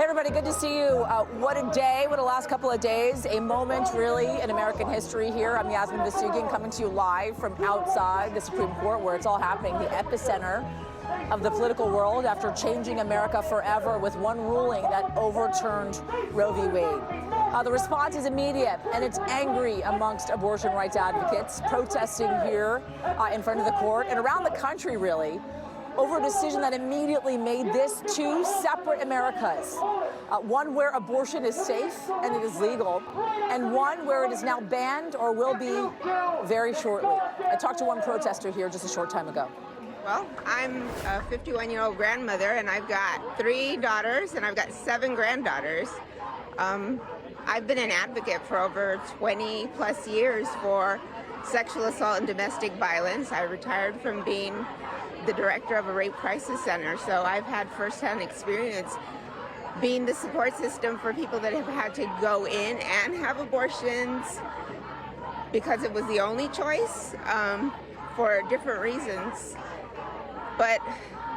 everybody, good to see you. What a day, what a last couple of days. A moment really in American history here. I'm Yasmin Vossoughian coming to you live from outside the Supreme Court where it's all happening, the epicenter of the political world after changing America forever with one ruling that overturned Roe v. Wade. The response is immediate, and it's angry amongst abortion rights advocates protesting here in front of the court and around the country, really, over a decision that immediately made this two separate Americas. One where abortion is safe and it is legal, and one where it is now banned or will be very shortly. I talked to one protester here just a short time ago. Well, I'm a 51-year-old grandmother, and I've got 3 daughters, and I've got 7 granddaughters. I've been an advocate for over 20-plus years for sexual assault and domestic violence. I retired from being the director of a rape crisis center, so I've had firsthand experience being the support system for people that have had to go in and have abortions because it was the only choice for different reasons. But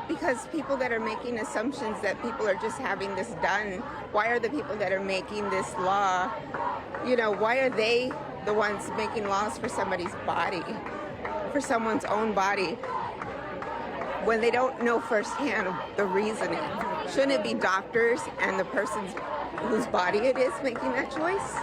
because people that are making assumptions that people are just having this done, why are the people that are making this law, why are they the ones making laws for somebody's body, for someone's own body, when they don't know firsthand the reasoning? Shouldn't it be doctors and the person whose body it is making that choice?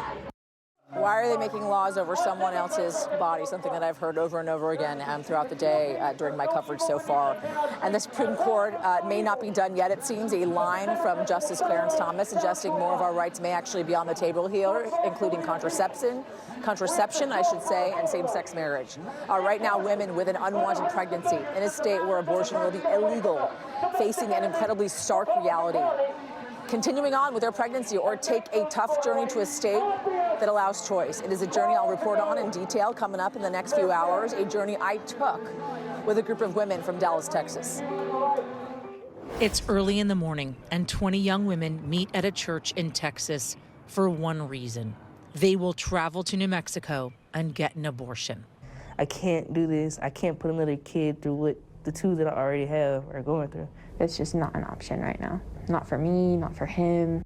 Why are they making laws over someone else's body? Something that I've heard over and over again throughout the day during my coverage so far. And the Supreme Court may not be done yet. It seems a line from Justice Clarence Thomas suggesting more of our rights may actually be on the table here, including contraception, I should say, and same-sex marriage. Right now, women with an unwanted pregnancy in a state where abortion will be illegal, facing an incredibly stark reality. Continuing on with their pregnancy or take a tough journey to a state that allows choice. It is a journey I'll report on in detail coming up in the next few hours, a journey I took with a group of women from Dallas, Texas. It's early in the morning, and 20 young women meet at a church in Texas for one reason. They will travel to New Mexico and get an abortion. I can't do this. I can't put another kid through what the 2 that I already have are going through. It's just not an option right now. Not for me, not for him.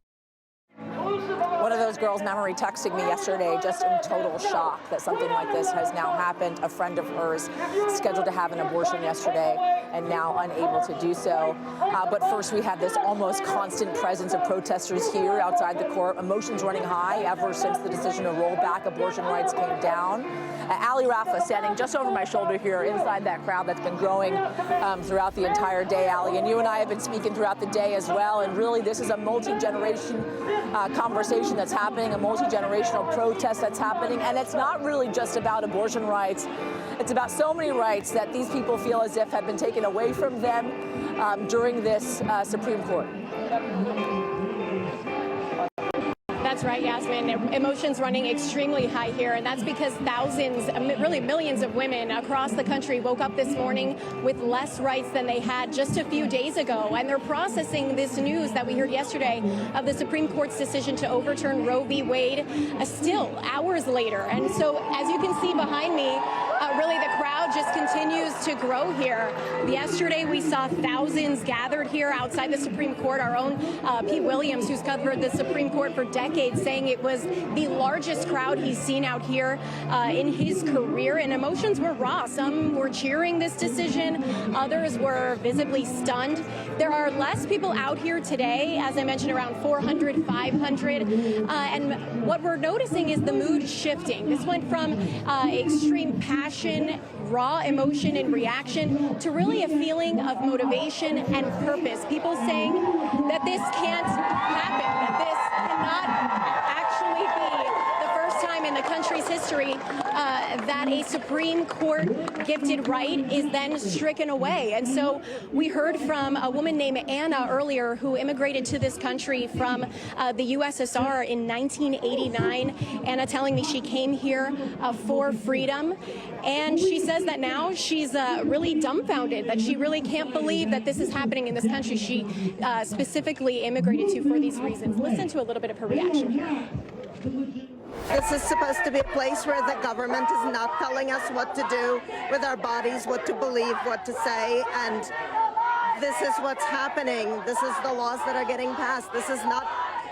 One of those girls, Memory, texting me yesterday just in total shock that something like this has now happened. A friend of hers scheduled to have an abortion yesterday and now unable to do so. But first we had this almost constant presence of protesters here outside the court, emotions running high ever since the decision to roll back abortion rights came down. Ali Rafa standing just over my shoulder here inside that crowd that's been growing throughout the entire day, Ali. And you and I have been speaking throughout the day as well. And really this is a multi-generation conversation that's happening, a multi-generational protest that's happening. And it's not really just about abortion rights. It's about so many rights that these people feel as if have been taken away from them during this Supreme Court. That's right, Yasmin. Emotions running extremely high here, and that's because thousands, really millions of women across the country woke up this morning with less rights than they had just a few days ago, and they're processing this news that we heard yesterday of the Supreme Court's decision to overturn Roe v. Wade still hours later. And so, as you can see behind me, really the crowd just continues to grow here. Yesterday we saw thousands gathered here outside the Supreme Court. Our own Pete Williams, who's covered the Supreme Court for decades, saying it was the largest crowd he's seen out here in his career, and emotions were raw. Some were cheering this decision, others were visibly stunned. There are less people out here today, as I mentioned, around 400, 500, and what we're noticing is the mood shifting. This went from extreme passion, raw emotion and reaction to really a feeling of motivation and purpose. People saying that this can't happen, that this cannot actually be the first time in the country's history that a Supreme Court gifted right is then stricken away. And so we heard from a woman named Anna earlier who immigrated to this country from the USSR in 1989. Anna telling me she came here for freedom. And she says that now she's really dumbfounded, that she really can't believe that this is happening in this country she specifically immigrated to for these reasons. Listen to a little bit of her reaction here. This is supposed to be a place where the government is not telling us what to do with our bodies, what to believe, what to say, and this is what's happening. This is the laws that are getting passed. This is not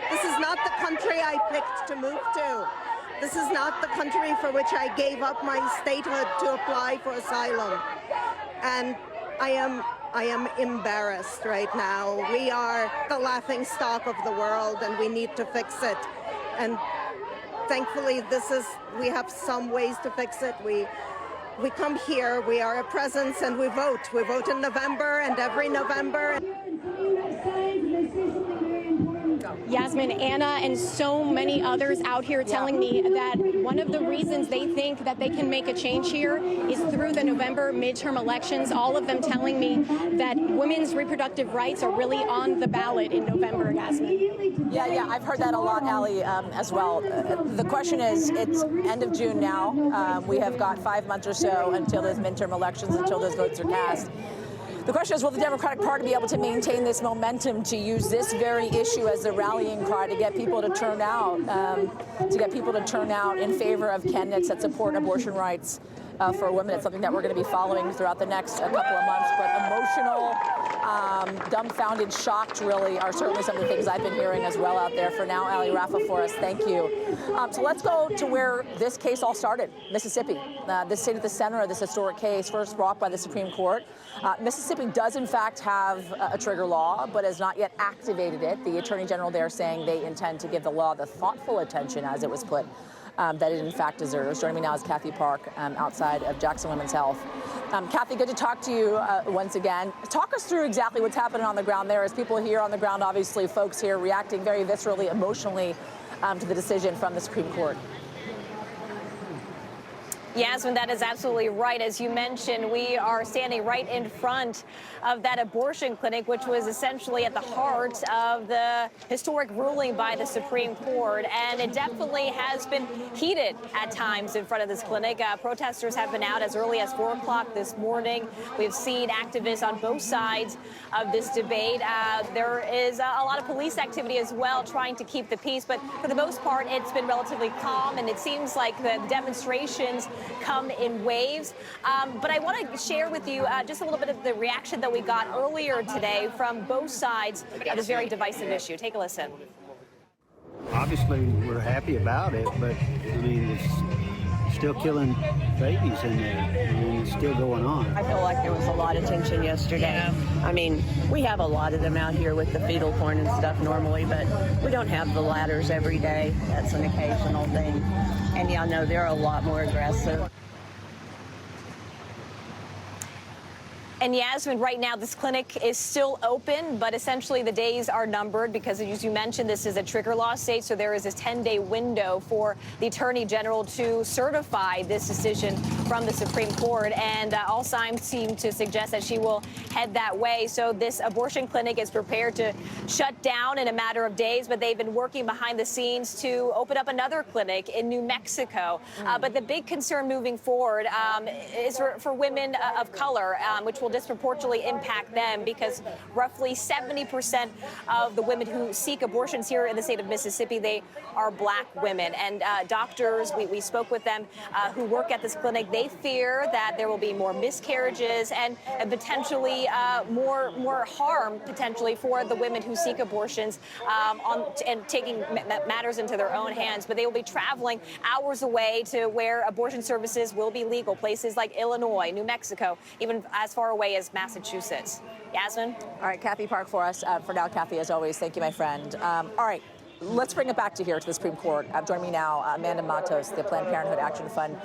the country I picked to move to. This is not the country for which I gave up my statehood to apply for asylum. And I am embarrassed right now. We are the laughing stock of the world, and we need to fix it. And thankfully, we have some ways to fix it. We come here, we are a presence, and we vote. We vote in November, and every November. Yasmin, Anna, and so many others out here telling me that one of the reasons they think that they can make a change here is through the November midterm elections. All of them telling me that women's reproductive rights are really on the ballot in November, Yasmin. Yeah, I've heard that a lot, Allie, as well. The question is, it's end of June now. We have got 5 months or so until those midterm elections, until those votes are cast. The question is, will the Democratic Party be able to maintain this momentum to use this very issue as the rallying cry to get people to turn out, in favor of candidates that support abortion rights for women? It's something that we're going to be following throughout the next couple of months. But emotional, dumbfounded, shocked, really, are certainly some of the things I've been hearing as well out there. For now, Ali Rafa for us, thank you. So let's go to where this case all started, Mississippi. This state at the center of this historic case, first brought by the Supreme Court. Mississippi does, in fact, have a trigger law, but has not yet activated it. The Attorney General there saying they intend to give the law the thoughtful attention, as it was put, that it in fact deserves. Joining me now is Kathy Park, outside of Jackson Women's Health. Kathy, good to talk to you once again. Talk us through exactly what's happening on the ground there, as people here on the ground, obviously folks here reacting very viscerally, emotionally to the decision from the Supreme Court. Yasmin, that is absolutely right. As you mentioned, we are standing right in front of that abortion clinic, which was essentially at the heart of the historic ruling by the Supreme Court. And it definitely has been heated at times in front of this clinic. Protesters have been out as early as 4 o'clock this morning. We've seen activists on both sides of this debate. There is a lot of police activity as well, trying to keep the peace. But for the most part, it's been relatively calm, and it seems like the demonstrations come in waves. But I want to share with you just a little bit of the reaction that we got earlier today from both sides of this very divisive issue. Take a listen. Obviously, we're happy about it, but I mean, it's still killing babies in there. I mean, it's still going on. I feel like there was a lot of tension yesterday. Yeah. I mean, we have a lot of them out here with the fetal porn and stuff normally, but we don't have the ladders every day. That's an occasional thing. And yeah, no, they're a lot more aggressive. And Yasmin, right now, this clinic is still open, but essentially the days are numbered because, as you mentioned, this is a trigger law state, so there is a 10-day window for the Attorney General to certify this decision from the Supreme Court, and all signs seem to suggest that she will head that way. So this abortion clinic is prepared to shut down in a matter of days, but they've been working behind the scenes to open up another clinic in New Mexico. But the big concern moving forward is for women of color, which will disproportionately impact them, because roughly 70% of the women who seek abortions here in the state of Mississippi, they are black women. And doctors, we spoke with them who work at this clinic, they fear that there will be more miscarriages and potentially more harm potentially for the women who seek abortions and taking matters into their own hands. But they will be traveling hours away to where abortion services will be legal, places like Illinois, New Mexico, even as far away as Massachusetts. Yasmin? All right, Kathy Park for us. For now, Kathy, as always, thank you, my friend. All right, let's bring it back to here, to the Supreme Court. Joining me now, Amanda Matos, the Planned Parenthood Action Fund.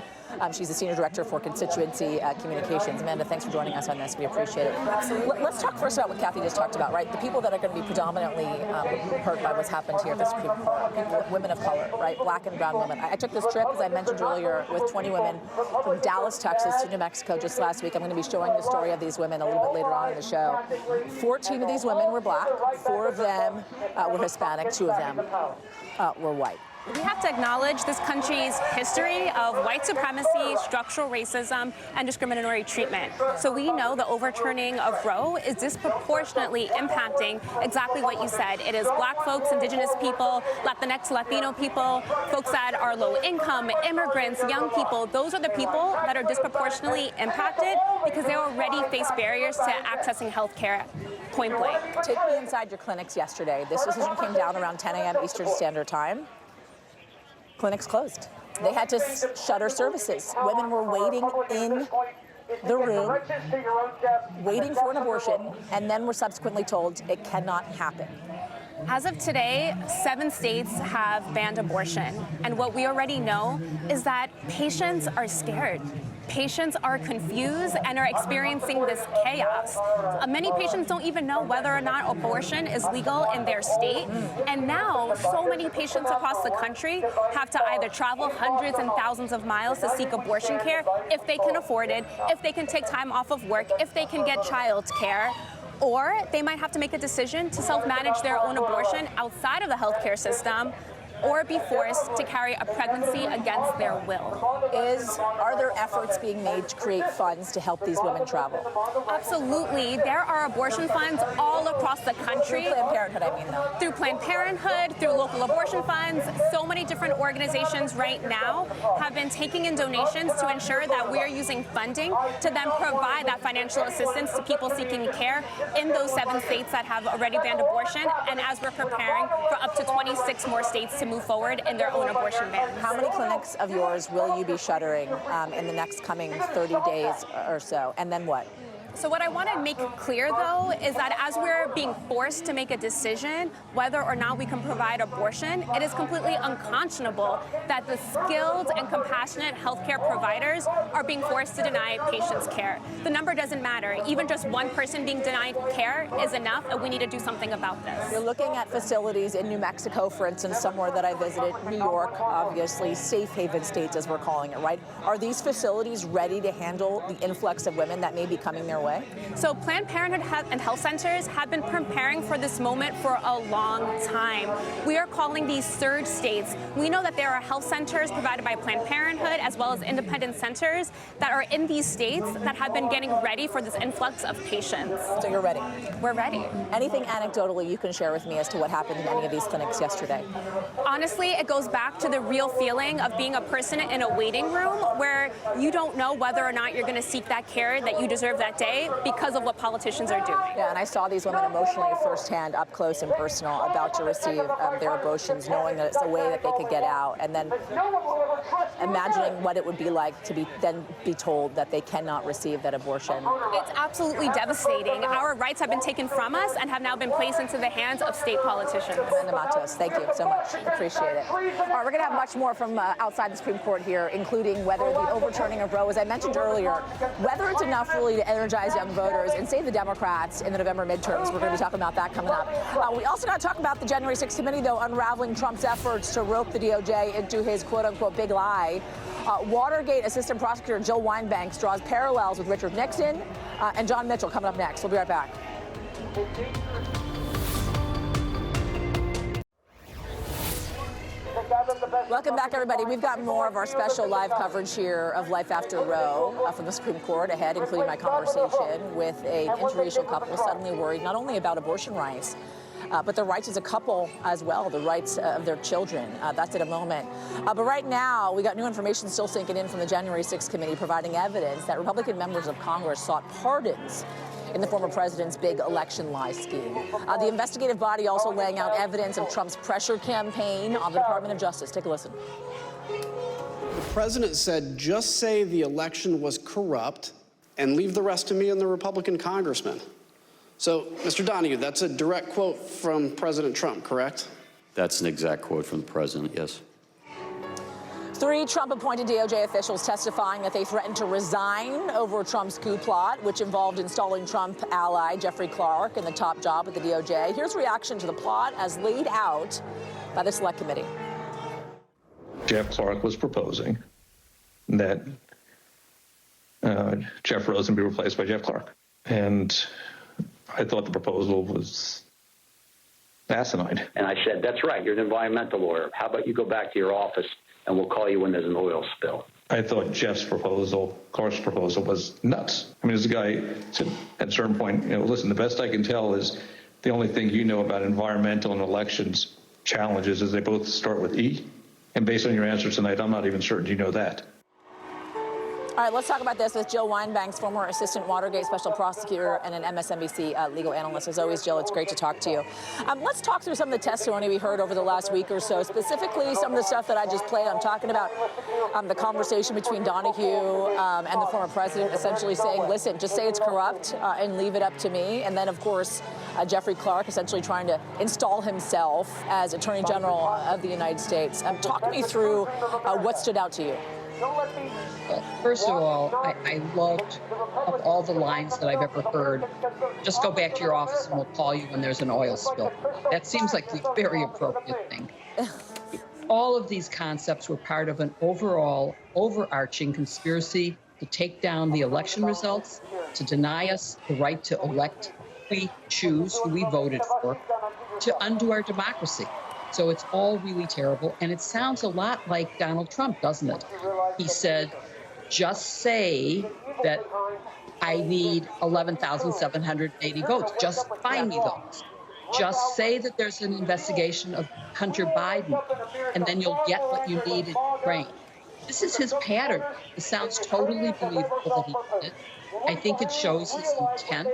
She's the Senior Director for Constituency Communications. Amanda, thanks for joining us on this. We appreciate it. Absolutely. Let's talk first about what Kathy just talked about, right? The people that are going to be predominantly hurt by what's happened here at the Supreme Court, people, women of color, right? Black and brown women. I took this trip, as I mentioned earlier, with 20 women from Dallas, Texas to New Mexico just last week. I'm going to be showing the story of these women a little bit later on in the show. 14 of these women were black. 4 of them were Hispanic. 2 of them were white. We have to acknowledge this country's history of white supremacy, structural racism, and discriminatory treatment. So we know the overturning of Roe is disproportionately impacting exactly what you said. It is Black folks, Indigenous people, Latinx, Latino people, folks that are low income, immigrants, young people. Those are the people that are disproportionately impacted because they already face barriers to accessing health care, point blank. Take me inside your clinics yesterday. This decision came down around 10 a.m. Eastern Standard Time. Clinics closed. They had to shutter services. Women were waiting in the room, waiting for an abortion, and then were subsequently told it cannot happen. As of today, 7 states have banned abortion. And what we already know is that patients are scared. Patients are confused and are experiencing this chaos. Many patients don't even know whether or not abortion is legal in their state. And now, so many patients across the country have to either travel hundreds and thousands of miles to seek abortion care if they can afford it, if they can take time off of work, if they can get child care. Or they might have to make a decision to self-manage their own abortion outside of the healthcare system, or be forced to carry a pregnancy against their will. Are there efforts being made to create funds to help these women travel? Absolutely. There are abortion funds all across the country. Through Planned Parenthood, I mean, though. Through Planned Parenthood, through local abortion funds. So many different organizations right now have been taking in donations to ensure that we're using funding to then provide that financial assistance to people seeking care in those 7 states that have already banned abortion, and as we're preparing for up to 26 more states to move forward in their own abortion bans. How many clinics of yours will you be shuttering in the next coming 30 days or so? And then what? So what I want to make clear, though, is that as we're being forced to make a decision whether or not we can provide abortion, it is completely unconscionable that the skilled and compassionate healthcare providers are being forced to deny patients care. The number doesn't matter. Even just one person being denied care is enough, and we need to do something about this. You're looking at facilities in New Mexico, for instance, somewhere that I visited, New York, obviously, safe haven states, as we're calling it, right? Are these facilities ready to handle the influx of women that may be coming their way? So Planned Parenthood and health centers have been preparing for this moment for a long time. We are calling these surge states. We know that there are health centers provided by Planned Parenthood as well as independent centers that are in these states that have been getting ready for this influx of patients. So you're ready? We're ready. Anything anecdotally you can share with me as to what happened in any of these clinics yesterday? Honestly, it goes back to the real feeling of being a person in a waiting room where you don't know whether or not you're going to seek that care that you deserve that day because of what politicians are doing. Yeah, and I saw these women emotionally firsthand, up close and personal, about to receive their abortions, knowing that it's a way that they could get out, and then imagining what it would be like to be told that they cannot receive that abortion. It's absolutely devastating. Our rights have been taken from us and have now been placed into the hands of state politicians. Amanda Matos, thank you so much. Appreciate it. All right, we're going to have much more from outside the Supreme Court here, including whether the overturning of Roe, as I mentioned earlier, whether it's enough really to energize young voters and save the Democrats in the November midterms. We're going to be talking about that coming up. We also got to talk about the January 6th committee, though, unraveling Trump's efforts to rope the DOJ into his quote-unquote big lie. Watergate Assistant Prosecutor Jill Wine-Banks draws parallels with Richard Nixon and John Mitchell coming up next. We'll be right back. Welcome back, everybody. We've got more of our special live coverage here of Life After Roe from the Supreme Court ahead, including my conversation with an interracial couple suddenly worried not only about abortion rights, but their rights as a couple as well, the rights of their children. That's in a moment. But right now, we got new information still sinking in from the January 6th committee providing evidence that Republican members of Congress sought pardons in the former president's big election lie scheme. The investigative body also laying out evidence of Trump's pressure campaign on the Department of Justice. Take a listen. The president said, just say the election was corrupt and leave the rest to me and the Republican congressman. So, Mr. Donahue, that's a direct quote from President Trump, correct? That's an exact quote from the president, yes. 3 Trump-appointed DOJ officials testifying that they threatened to resign over Trump's coup plot, which involved installing Trump ally Jeffrey Clark in the top job at the DOJ. Here's reaction to the plot as laid out by the Select Committee. Jeff Clark was proposing that Jeff Rosen be replaced by Jeff Clark. And I thought the proposal was asinine. And I said, that's right, you're an environmental lawyer. How about you go back to your office and we'll call you when there's an oil spill? I thought Jeff's proposal, Clark's proposal, was nuts. I mean, as a guy said at a certain point, listen, the best I can tell is the only thing you know about environmental and elections challenges is they both start with E. And based on your answer tonight, I'm not even certain you know that. All right, let's talk about this with Jill Wine-Banks, former assistant Watergate special prosecutor and an MSNBC legal analyst. As always, Jill, it's great to talk to you. Let's talk through some of the testimony we heard over the last week or so, specifically some of the stuff that I just played. I'm talking about the conversation between Donahue and the former president, essentially saying, listen, just say it's corrupt and leave it up to me. And then, of course, Jeffrey Clark essentially trying to install himself as Attorney General of the United States. Talk me through what stood out to you. First of all, I loved of all the lines that I've ever heard, just go back to your office and we'll call you when there's an oil spill. That seems like the very appropriate thing. All of these concepts were part of an overall overarching conspiracy to take down the election results, to deny us the right to elect who we choose, who we voted for, to undo our democracy. So it's all really terrible. And it sounds a lot like Donald Trump, doesn't it? He said, just say that I need 11,780 votes. Just find me those. Just say that there's an investigation of Hunter Biden, and then you'll get what you need in Ukraine. This is his pattern. It sounds totally believable that he did it. I think it shows his intent,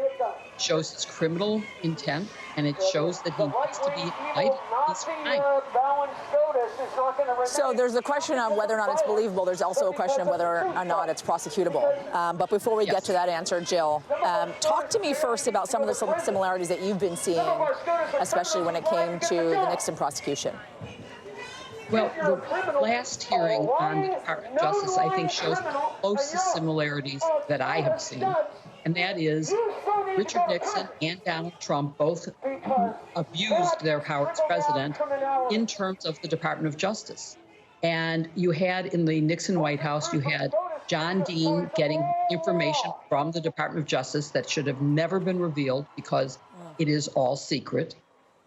shows his criminal intent, and it shows that he wants to be indicted. He's fine. So there's a question of whether or not it's believable. There's also a question of whether or not it's prosecutable. But before we get to that answer, Jill, talk to me first about some of the similarities that you've been seeing, especially when it came to the Nixon prosecution. Well, the last hearing on the Department of Justice, I think, shows the closest similarities that I have seen. And that is Richard Nixon and Donald Trump both abused their power as president in terms of the Department of Justice. And you had in the Nixon White House, you had John Dean getting information from the Department of Justice that should have never been revealed because it is all secret.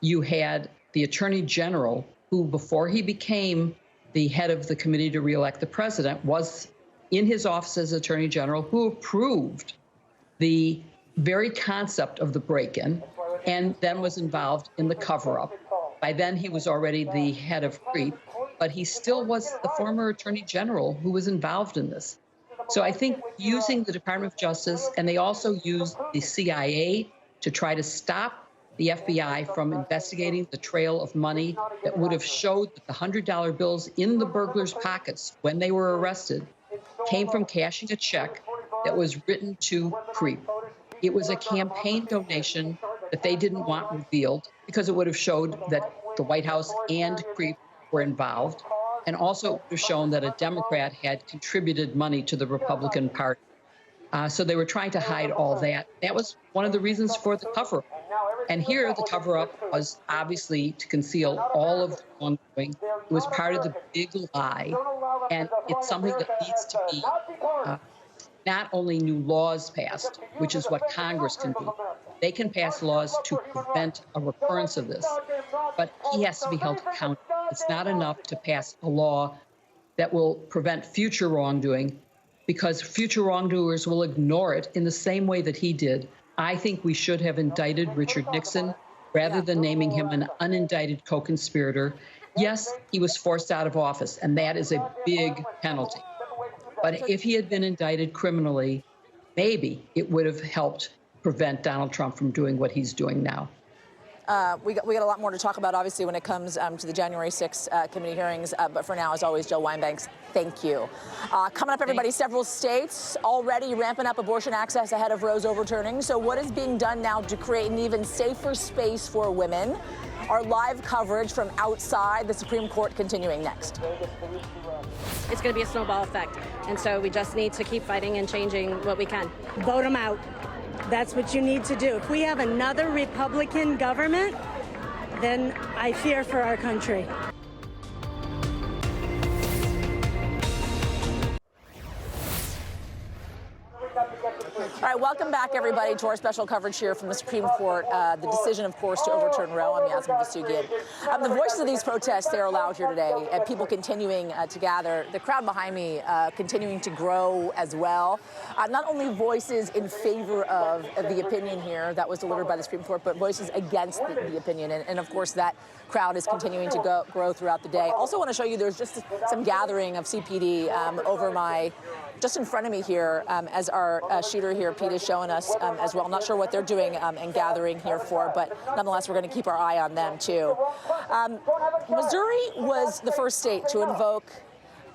You had the Attorney General, who before he became the head of the committee to reelect the president, was in his office as Attorney General, who approved the very concept of the break-in and then was involved in the cover-up. By then, he was already the head of CREEP, but he still was the former Attorney General who was involved in this. So I think using the Department of Justice, and they also used the CIA to try to stop the FBI from investigating the trail of money that would have showed that the $100 bills in the burglars' pockets when they were arrested came from cashing a check that was written to CREEP. It was a campaign donation that they didn't want revealed because it would have showed that the White House and CREEP were involved, and also it would have shown that a Democrat had contributed money to the Republican Party. So they were trying to hide all that. That was one of the reasons for the cover-up. And here, the cover-up was obviously to conceal all of the wrongdoing. It was part of the big lie, and it's something that needs to be not only new laws passed, which is what Congress can do. They can pass laws to prevent a recurrence of this, but he has to be held accountable. It's not enough to pass a law that will prevent future wrongdoing, because future wrongdoers will ignore it in the same way that he did. I think we should have indicted Richard Nixon rather than naming him an unindicted co-conspirator. Yes, he was forced out of office, and that is a big penalty. But if he had been indicted criminally, maybe it would have helped prevent Donald Trump from doing what he's doing now. We got a lot more to talk about, obviously, when it comes to the January 6th committee hearings. But for now, as always, Jill Wine-Banks, thank you. Coming up, everybody, several states already ramping up abortion access ahead of Roe's overturning. So what is being done now to create an even safer space for women? Our live coverage from outside the Supreme Court continuing next. It's going to be a snowball effect. And so we just need to keep fighting and changing what we can. Vote them out. That's what you need to do. If we have another Republican government, then I fear for our country. All right, welcome back, everybody, to our special coverage here from the Supreme Court. The decision, of course, to overturn Roe. I'm Yasmin Vossoughian. The voices of these protests, they're loud here today, and people continuing to gather. The crowd behind me continuing to grow as well. Not only voices in favor of the opinion here that was delivered by the Supreme Court, but voices against the opinion. And of course, that crowd is continuing to grow throughout the day. Also want to show you there's just some gathering of CPD just in front of me here, as our shooter here, Pete, is showing us as well. Not sure what they're doing and gathering here for, but nonetheless, we're going to keep our eye on them, too. Missouri was the first state to invoke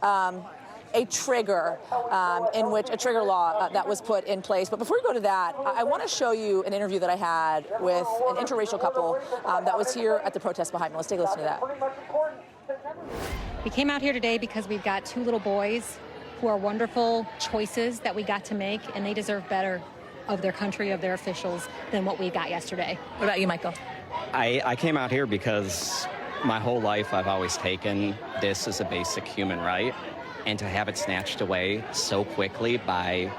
a trigger in which a trigger law that was put in place. But before we go to that, I want to show you an interview that I had with an interracial couple that was here at the protest behind me. Let's take a listen to that. We came out here today because we've got two little boys who are wonderful choices that we got to make, and they deserve better of their country, of their officials, than what we got yesterday. What about you, Michael? I came out here because my whole life I've always taken this as a basic human right, and to have it snatched away so quickly by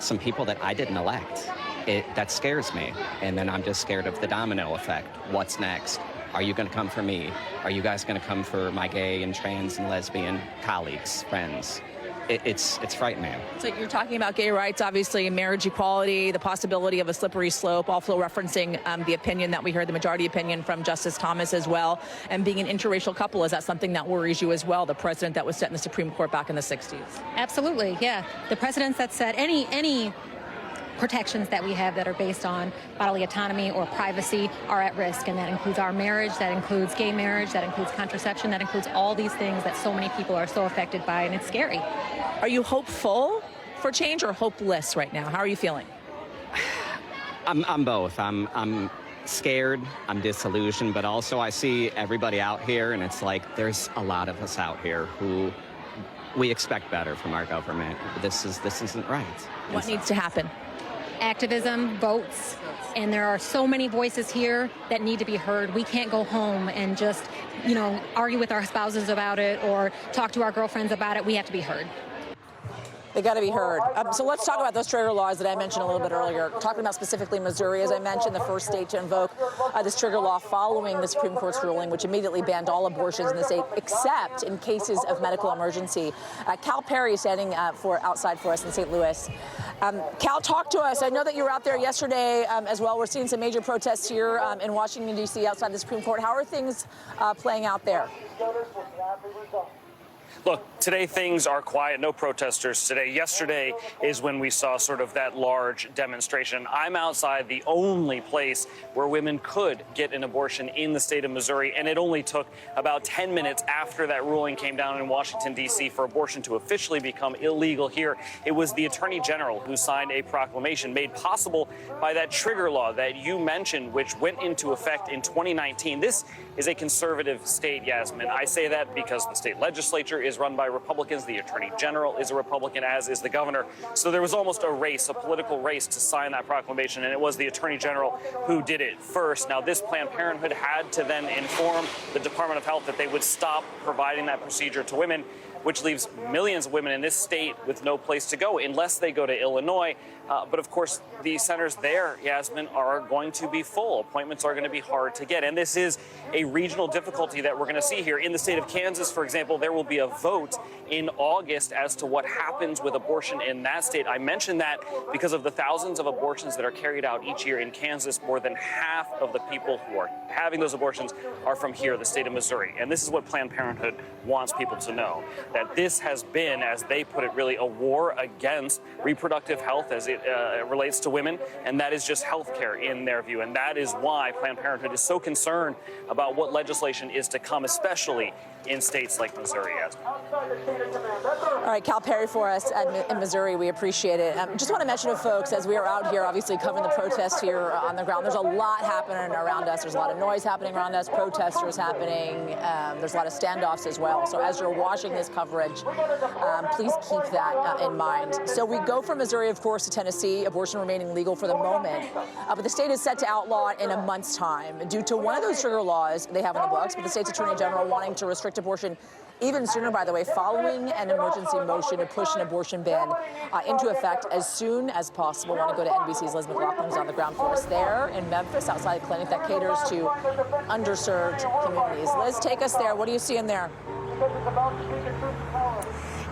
some people that I didn't elect, that scares me. And then I'm just scared of the domino effect. What's next? Are you going to come for me? Are you guys going to come for my gay and trans and lesbian colleagues, friends? It's frightening. So you're talking about gay rights, obviously, marriage equality, the possibility of a slippery slope, also referencing the opinion that we heard, the majority opinion from Justice Thomas as well, and being an interracial couple. Is that something that worries you as well, the precedent that was set in the Supreme Court back in the 60s? Absolutely, yeah. The precedents that set any protections that we have that are based on bodily autonomy or privacy are at risk, and that includes our marriage, that includes gay marriage, that includes contraception, that includes all these things that so many people are so affected by, and it's scary. Are you hopeful for change or hopeless right now? How are you feeling? I'm both. I'm scared, I'm disillusioned, but also I see everybody out here, and it's like there's a lot of us out here who we expect better from our government. This isn't right. What needs to happen? Activism, votes, and there are so many voices here that need to be heard. We can't go home and just, argue with our spouses about it or talk to our girlfriends about it. We have to be heard. They got to be heard. So let's talk about those trigger laws that I mentioned a little bit earlier. Talking about specifically Missouri, as I mentioned, the first state to invoke this trigger law following the Supreme Court's ruling, which immediately banned all abortions in the state, except in cases of medical emergency. Cal Perry is standing outside for us in St. Louis. Cal, talk to us. I know that you were out there yesterday as well. We're seeing some major protests here in Washington, D.C., outside the Supreme Court. How are things playing out there? Look, today things are quiet, no protesters today. Yesterday is when we saw sort of that large demonstration. I'm outside the only place where women could get an abortion in the state of Missouri, and it only took about 10 minutes after that ruling came down in Washington, D.C. for abortion to officially become illegal here. It was the Attorney General who signed a proclamation made possible by that trigger law that you mentioned, which went into effect in 2019. This is a conservative state, Yasmin. I say that because the state legislature is run by Republicans. The Attorney General is a Republican, as is the governor. So there was almost a political race to sign that proclamation, and it was the Attorney General who did it first. Now, this Planned Parenthood had to then inform the Department of Health that they would stop providing that procedure to women, which leaves millions of women in this state with no place to go unless they go to Illinois. But of course, the centers there, Yasmin, are going to be full. Appointments are going to be hard to get. And this is a regional difficulty that we're going to see here. In the state of Kansas, for example, there will be a vote in August as to what happens with abortion in that state. I mention that because of the thousands of abortions that are carried out each year in Kansas. More than half of the people who are having those abortions are from here, the state of Missouri. And this is what Planned Parenthood wants people to know, that this has been, as they put it, really a war against reproductive health as it relates to women, and that is just health care in their view. And that is why Planned Parenthood is so concerned about what legislation is to come, especially in states like Missouri. All right, Cal Perry for us in Missouri. We appreciate it. Just want to mention to folks, as we are out here, obviously covering the protests here on the ground, there's a lot happening around us. There's a lot of noise happening around us, protesters happening. There's a lot of standoffs as well. So as you're watching this coverage, please keep that in mind. So we go from Missouri, of course, to Tennessee, abortion remaining legal for the moment. But the state is set to outlaw it in a month's time due to one of those trigger laws they have in the books, but the state's attorney general wanting to restrict abortion even sooner, by the way, following an emergency motion to push an abortion ban into effect as soon as possible. I want to go to NBC's Liz McLaughlin, who's on the ground for us there in Memphis, outside a clinic that caters to underserved communities. Liz, take us there. What are you seeing there?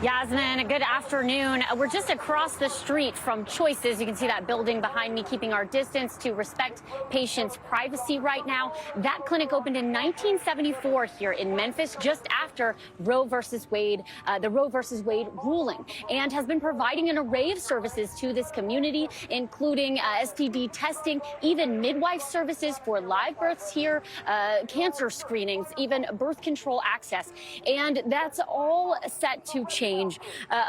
Yasmin, good afternoon. We're just across the street from Choices. You can see that building behind me, keeping our distance to respect patients' privacy right now. That clinic opened in 1974 here in Memphis, just after Roe versus Wade, the Roe versus Wade ruling, and has been providing an array of services to this community, including STD testing, even midwife services for live births here, cancer screenings, even birth control access. And that's all set to change.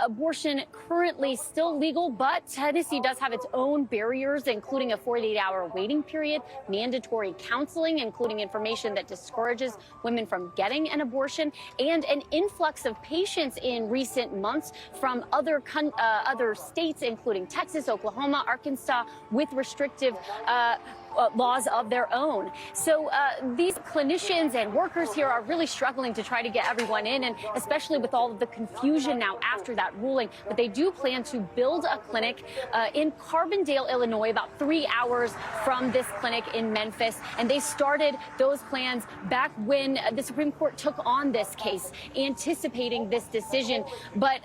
Abortion currently still legal, but Tennessee does have its own barriers, including a 48-hour waiting period, mandatory counseling, including information that discourages women from getting an abortion, and an influx of patients in recent months from other states, including Texas, Oklahoma, Arkansas, with restrictive laws of their own. So these clinicians and workers here are really struggling to try to get everyone in, and especially with all of the confusion now after that ruling. But they do plan to build a clinic in Carbondale, Illinois, about 3 hours from this clinic in Memphis. And they started those plans back when the Supreme Court took on this case, anticipating this decision. But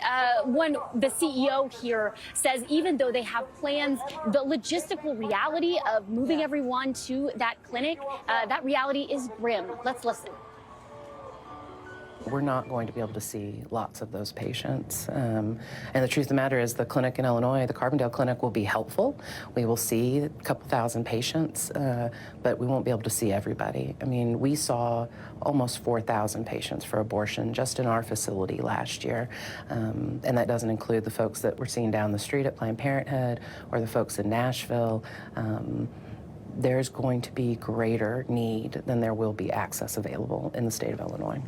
when the CEO here says even though they have plans, the logistical reality of moving everyone to that clinic, that reality is grim. Let's listen. We're not going to be able to see lots of those patients. And the truth of the matter is the clinic in Illinois, the Carbondale Clinic, will be helpful. We will see a couple thousand patients, but we won't be able to see everybody. I mean, we saw almost 4,000 patients for abortion just in our facility last year. And that doesn't include the folks that we're seeing down the street at Planned Parenthood or the folks in Nashville. There's going to be greater need than there will be access available in the state of Illinois.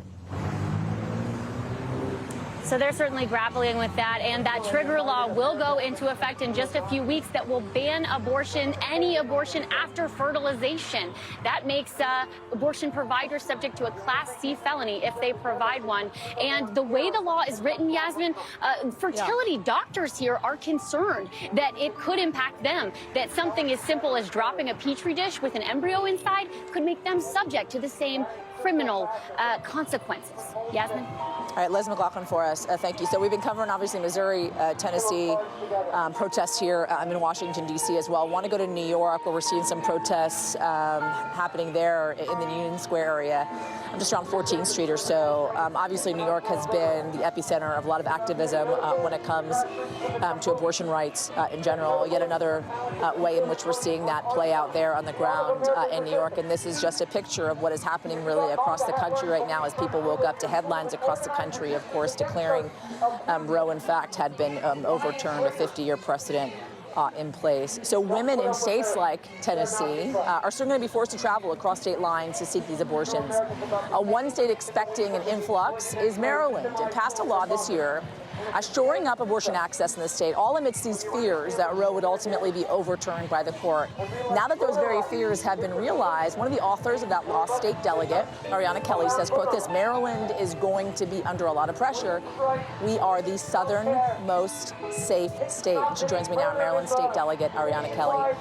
So they're certainly grappling with that, and that trigger law will go into effect in just a few weeks that will ban abortion, any abortion after fertilization. That makes abortion providers subject to a Class C felony if they provide one. And the way the law is written, Yasmin, fertility doctors here are concerned that it could impact them, that something as simple as dropping a petri dish with an embryo inside could make them subject to the same criminal consequences. Yasmin? All right, Liz McLaughlin for us. Thank you. So we've been covering, obviously, Missouri, Tennessee protests here. I'm in Washington, D.C. as well. Want to go to New York, where we're seeing some protests happening there in the Union Square area. I'm just around 14th Street or so. Obviously, New York has been the epicenter of a lot of activism when it comes to abortion rights in general. Yet another way in which we're seeing that play out there on the ground in New York. And this is just a picture of what is happening really across the country right now as people woke up to headlines across the country, of course, declaring Roe, in fact, had been overturned, a 50-year precedent in place. So women in states like Tennessee are still going to be forced to travel across state lines to seek these abortions. One state expecting an influx is Maryland. It passed a law this year shoring up abortion access in the state, all amidst these fears that Roe would ultimately be overturned by the court. Now that those very fears have been realized, one of the authors of that law, state delegate Ariana Kelly, says, quote, this, Maryland is going to be under a lot of pressure. We are the southernmost safe state. She joins me now, Maryland State Delegate Ariana Kelly.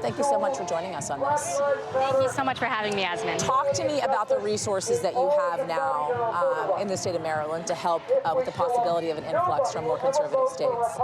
Thank you so much for joining us on this. Thank you so much for having me, Yasmin. Talk to me about the resources that you have now in the state of Maryland to help with the possibility of an influx from more conservative states.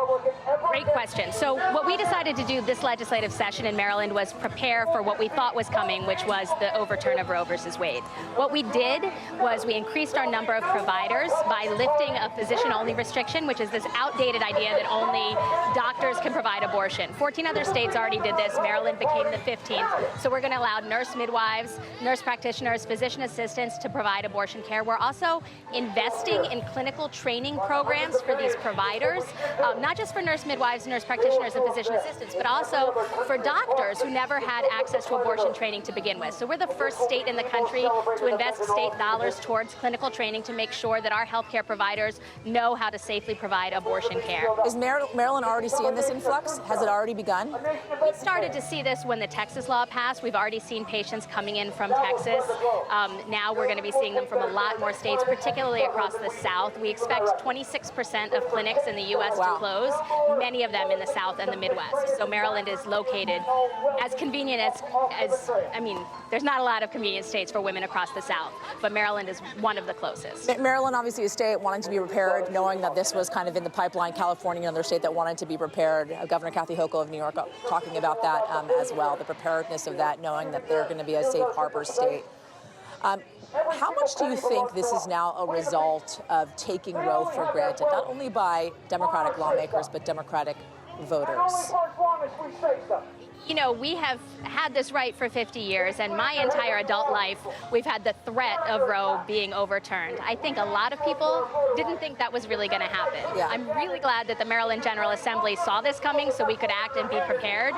Great question. So what we decided to do this legislative session in Maryland was prepare for what we thought was coming, which was the overturn of Roe versus Wade. What we did was we increased our number of providers by lifting a physician-only restriction, which is this outdated idea that only doctors can provide abortion. 14 other states already did this. Maryland became the 15th. So we're going to allow nurse midwives, nurse practitioners, physician assistants to provide abortion care. We're also investing in clinical training programs for these providers, not just for nurse midwives, nurse practitioners, and physician assistants, but also for doctors who never had access to abortion training to begin with. So we're the first state in the country to invest state dollars towards clinical training to make sure that our healthcare providers know how to safely provide abortion care. Is Maryland already seeing this influx? Has it already begun? We started to see this when the Texas law passed. We've already seen patients coming in from Texas. Now we're going to be seeing them from a lot more states, particularly across the South. We expect 26% of clinics in the U.S. to close, many of them in the South and the Midwest. So Maryland is located as convenient as I mean, there's not a lot of convenient states for women across the South, but Maryland is one of the closest. Maryland, obviously a state wanting to be prepared, knowing that this was kind of in the pipeline. California, another state that wanted to be prepared. Governor Kathy Hochul of New York talking about that as well, the preparedness of that, knowing that they're going to be a safe harbor state. How much do you think this is now a result of taking Roe for granted, not only by Democratic lawmakers, but Democratic voters? You know, we have had this right for 50 years, and my entire adult life, we've had the threat of Roe being overturned. I think a lot of people didn't think that was really going to happen. Yeah. I'm really glad that the Maryland General Assembly saw this coming so we could act and be prepared.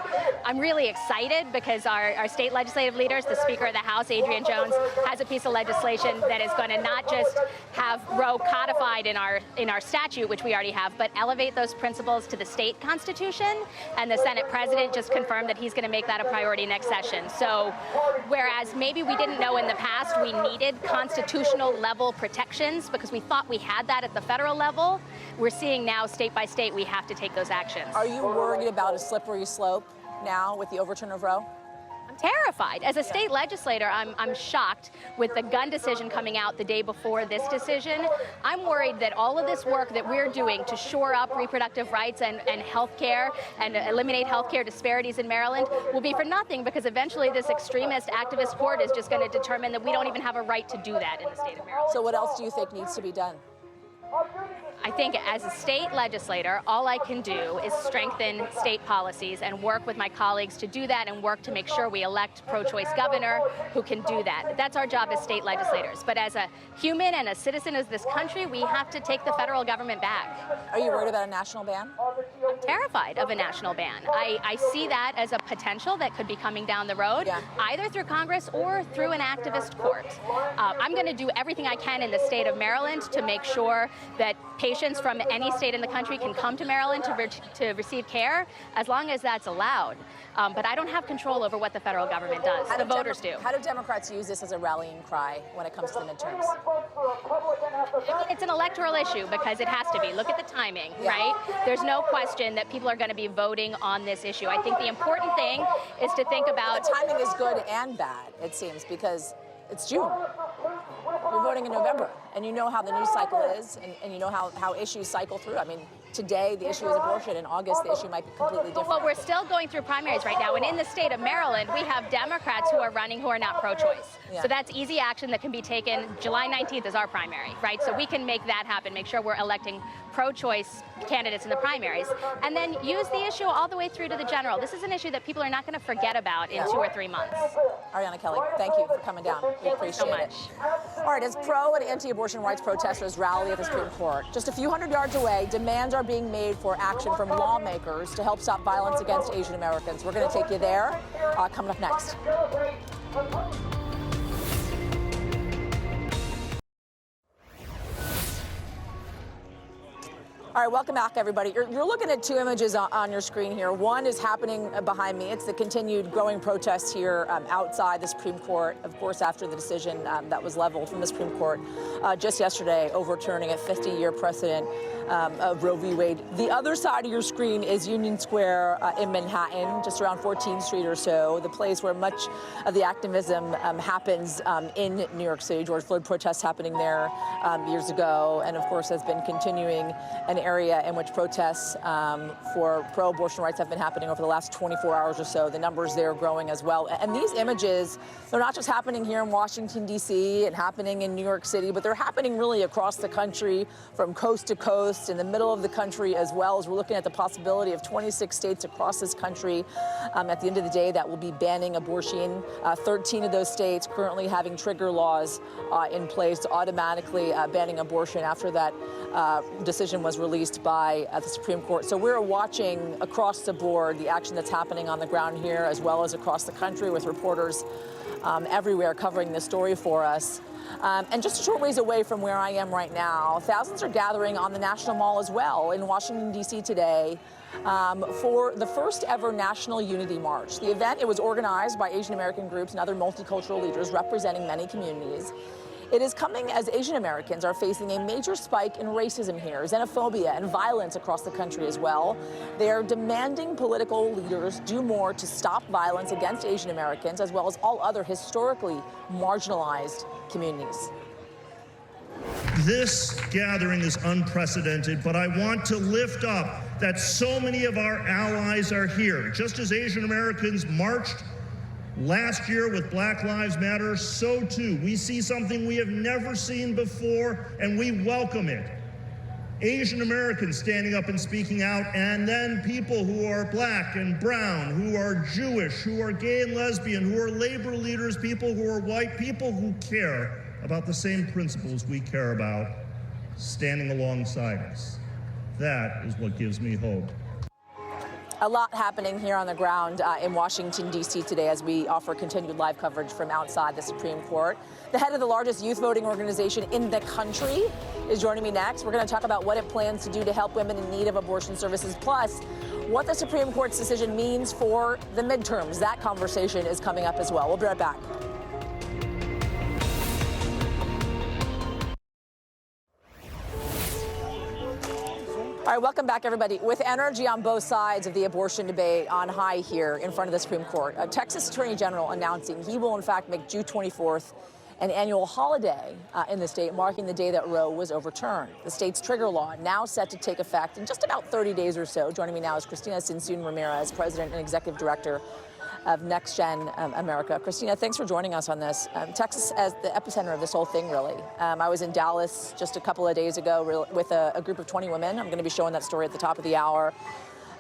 I'm really excited because our state legislative leaders, the Speaker of the House, Adrian Jones, has a piece of legislation that is going to not just have Roe codified in our statute, which we already have, but elevate those principles to the state constitution. And the Senate President just confirmed that he's going to make that a priority next session. So whereas maybe we didn't know in the past we needed constitutional level protections because we thought we had that at the federal level, we're seeing now state by state we have to take those actions. Are you worried about a slippery slope now with the overturn of Roe? Terrified. As a state legislator, I'm shocked with the gun decision coming out the day before this decision. I'm worried that all of this work that we're doing to shore up reproductive rights and health care and eliminate health care disparities in Maryland will be for nothing because eventually this extremist activist court is just going to determine that we don't even have a right to do that in the state of Maryland. So what else do you think needs to be done? I think as a state legislator, all I can do is strengthen state policies and work with my colleagues to do that and work to make sure we elect pro-choice governor who can do that. That's our job as state legislators. But as a human and a citizen of this country, we have to take the federal government back. Are you worried about a national ban? I'm terrified of a national ban. I see that as a potential that could be coming down the road, either through Congress or through an activist court. I'm going to do everything I can in the state of Maryland to make sure that patients from any state in the country can come to Maryland to receive care, as long as that's allowed. But I don't have control over what the federal government does. The voters do. How do Democrats use this as a rallying cry when it comes to the midterms? I mean, it's an electoral issue because it has to be. Look at the timing, right? There's no question that people are going to be voting on this issue. I think the important thing is to think about... The timing is good and bad, it seems, because it's June. You're voting in November, and you know how the news cycle is, and you know how issues cycle through. I mean, today the issue is abortion. In August, the issue might be completely different. Well, we're still going through primaries right now, and in the state of Maryland, we have Democrats who are running who are not pro-choice. So that's easy action that can be taken. July 19th is our primary, right? So we can make that happen, make sure we're electing pro-choice candidates in the primaries, and then use the issue all the way through to the general. This is an issue that people are not going to forget about in 2 or 3 months. Ariana Kelly, thank you for coming down. We appreciate it. All right, as pro and anti-abortion rights protesters rally at the Supreme Court, just a few hundred yards away, demands are being made for action from lawmakers to help stop violence against Asian Americans. We're going to take you there coming up next. All right, welcome back, everybody. You're looking at 2 images on your screen here. One is happening behind me. It's the continued growing protests here outside the Supreme Court, of course, after the decision that was leveled from the Supreme Court just yesterday, overturning a 50-year precedent of Roe v. Wade. The other side of your screen is Union Square in Manhattan, just around 14th Street or so, the place where much of the activism happens in New York City. George Floyd protests happening there years ago, and of course has been continuing an area in which protests for pro-abortion rights have been happening over the last 24 hours or so. The numbers there are growing as well. And these images, they're not just happening here in Washington, D.C. and happening in New York City, but they're happening really across the country, from coast to coast, in the middle of the country as well, as we're looking at the possibility of 26 states across this country at the end of the day that will be banning abortion. 13 of those states currently having trigger laws in place automatically banning abortion after that decision was released by the Supreme Court. So we're watching across the board the action that's happening on the ground here, as well as across the country, with reporters everywhere covering this story for us. And just a short ways away from where I am right now, thousands are gathering on the National Mall as well in Washington, D.C. today for the first ever National Unity March. The event, it was organized by Asian American groups and other multicultural leaders representing many communities. It is coming as Asian Americans are facing a major spike in racism here, xenophobia, and violence across the country as well. They are demanding political leaders do more to stop violence against Asian Americans, as well as all other historically marginalized communities. This gathering is unprecedented, but I want to lift up that so many of our allies are here. Just as Asian Americans marched last year with Black Lives Matter, so too we see something we have never seen before, and we welcome it. Asian Americans standing up and speaking out, and then people who are black and brown, who are Jewish, who are gay and lesbian, who are labor leaders, people who are white, people who care about the same principles we care about, standing alongside us. That is what gives me hope. A lot happening here on the ground in Washington, D.C. today as we offer continued live coverage from outside the Supreme Court. The head of the largest youth voting organization in the country is joining me next. We're going to talk about what it plans to do to help women in need of abortion services, plus what the Supreme Court's decision means for the midterms. That conversation is coming up as well. We'll be right back. All right, welcome back, everybody. With energy on both sides of the abortion debate on high here in front of the Supreme Court, Texas Attorney General announcing he will, in fact, make June 24th an annual holiday in the state, marking the day that Roe was overturned. The state's trigger law now set to take effect in just about 30 days or so. Joining me now is Cristina Cinsun Ramirez, President and Executive Director of Next Gen America. Cristina, thanks for joining us on this. Texas as the epicenter of this whole thing, really. I was in Dallas just a couple of days ago with a group of 20 women. I'm going to be showing that story at the top of the hour,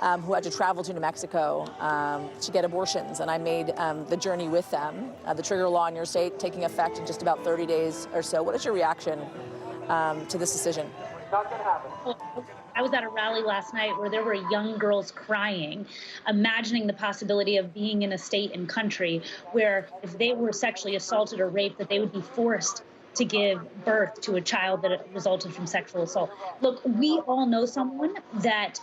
who had to travel to New Mexico to get abortions. And I made the journey with them. The trigger law in your state taking effect in just about 30 days or so. What is your reaction to this decision? I was at a rally last night where there were young girls crying, imagining the possibility of being in a state and country where if they were sexually assaulted or raped, that they would be forced to give birth to a child that resulted from sexual assault. Look, we all know someone that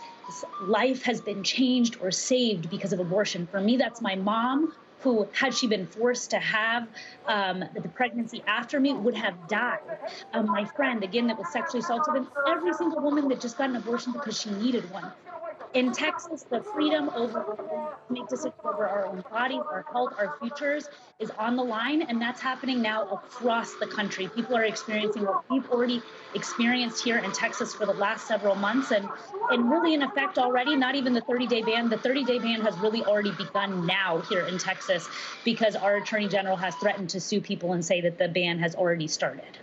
life has been changed or saved because of abortion. For me, that's my mom, who, had she been forced to have the pregnancy after me, would have died. My friend, again, that was sexually assaulted, and every single woman that just got an abortion because she needed one. In Texas, the freedom to make decisions over our own bodies, our health, our futures is on the line, and that's happening now across the country. People are experiencing what we've already experienced here in Texas for the last several months, and really in effect already, not even the 30-day ban. The 30-day ban has really already begun now here in Texas because our Attorney General has threatened to sue people and say that the ban has already started.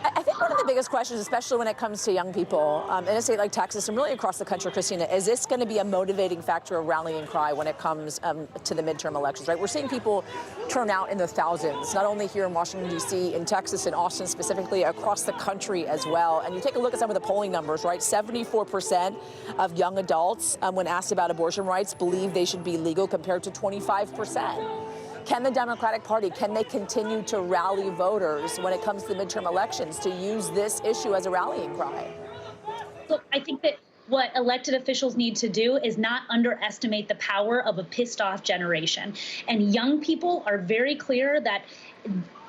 I think one of the biggest questions, especially when it comes to young people in a state like Texas and really across the country, Cristina, is this going to be a motivating factor, a rallying cry when it comes to the midterm elections, right? We're seeing people turn out in the thousands, not only here in Washington, D.C., in Texas, in Austin specifically, across the country as well. And you take a look at some of the polling numbers, right? 74% of young adults, when asked about abortion rights, believe they should be legal compared to 25%. Can the Democratic Party, can they continue to rally voters when it comes to the midterm elections to use this issue as a rallying cry? Look, I think that what elected officials need to do is not underestimate the power of a pissed off generation. And young people are very clear that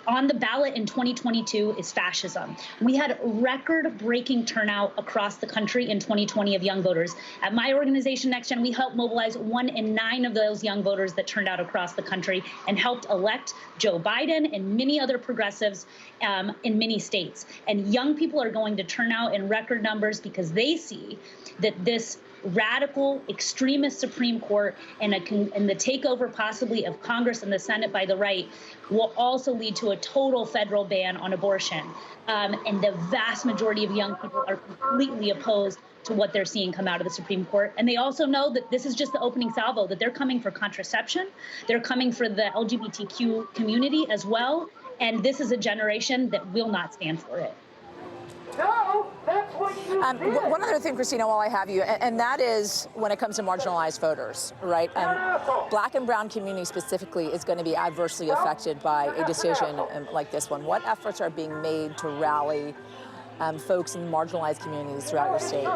on the ballot in 2022 is fascism. We had record-breaking turnout across the country in 2020 of young voters. At my organization, Next Gen, we helped mobilize 1 in 9 of those young voters that turned out across the country and helped elect Joe Biden and many other progressives in many states. And young people are going to turn out in record numbers because they see that this radical extremist Supreme Court and the takeover possibly of Congress and the Senate by the right will also lead to a total federal ban on abortion. And the vast majority of young people are completely opposed to what they're seeing come out of the Supreme Court. And they also know that this is just the opening salvo, that they're coming for contraception. They're coming for the LGBTQ community as well. And this is a generation that will not stand for it. One other thing, Christina, while I have you, and that is when it comes to marginalized voters, right? Black and brown community specifically is going to be adversely affected by a decision like this one. What efforts are being made to rally folks in marginalized communities throughout your state?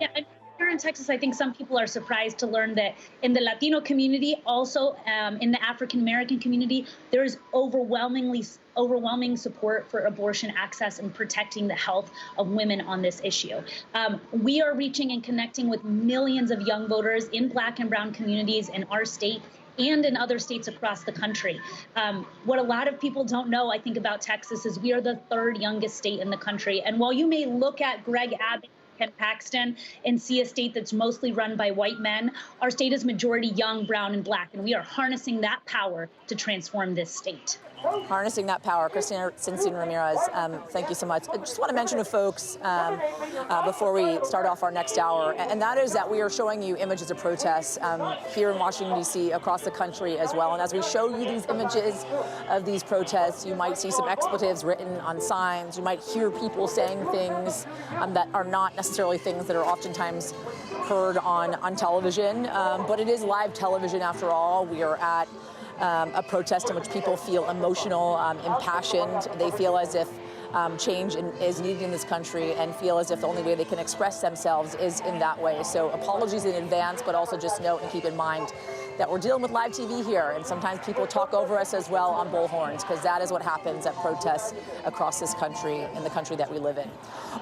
Yeah, here in Texas, I think some people are surprised to learn that in the Latino community, also in the African American community, there is overwhelming support for abortion access and protecting the health of women on this issue. We are reaching and connecting with millions of young voters in Black and brown communities in our state and in other states across the country. What a lot of people don't know, I think, about Texas is we are the third youngest state in the country. And while you may look at Greg Abbott and Paxton and see a state that's mostly run by white men, our state is majority young, brown, and Black, and we are harnessing that power to transform this state. Harnessing that power. Christina Ramirez, thank you so much. I just want to mention to folks before we start off our next hour, and that is that we are showing you images of protests here in Washington, D.C., across the country as well. And as we show you these images of these protests, you might see some expletives written on signs. You might hear people saying things that are not necessarily things that are oftentimes heard on television. But it is live television after all. We are at a protest in which people feel emotional, impassioned. They feel as if change is needed in this country and feel as if the only way they can express themselves is in that way. So apologies in advance, but also just note and keep in mind that we're dealing with live TV here, and sometimes people talk over us as well on bullhorns, because that is what happens at protests across this country, in the country that we live in.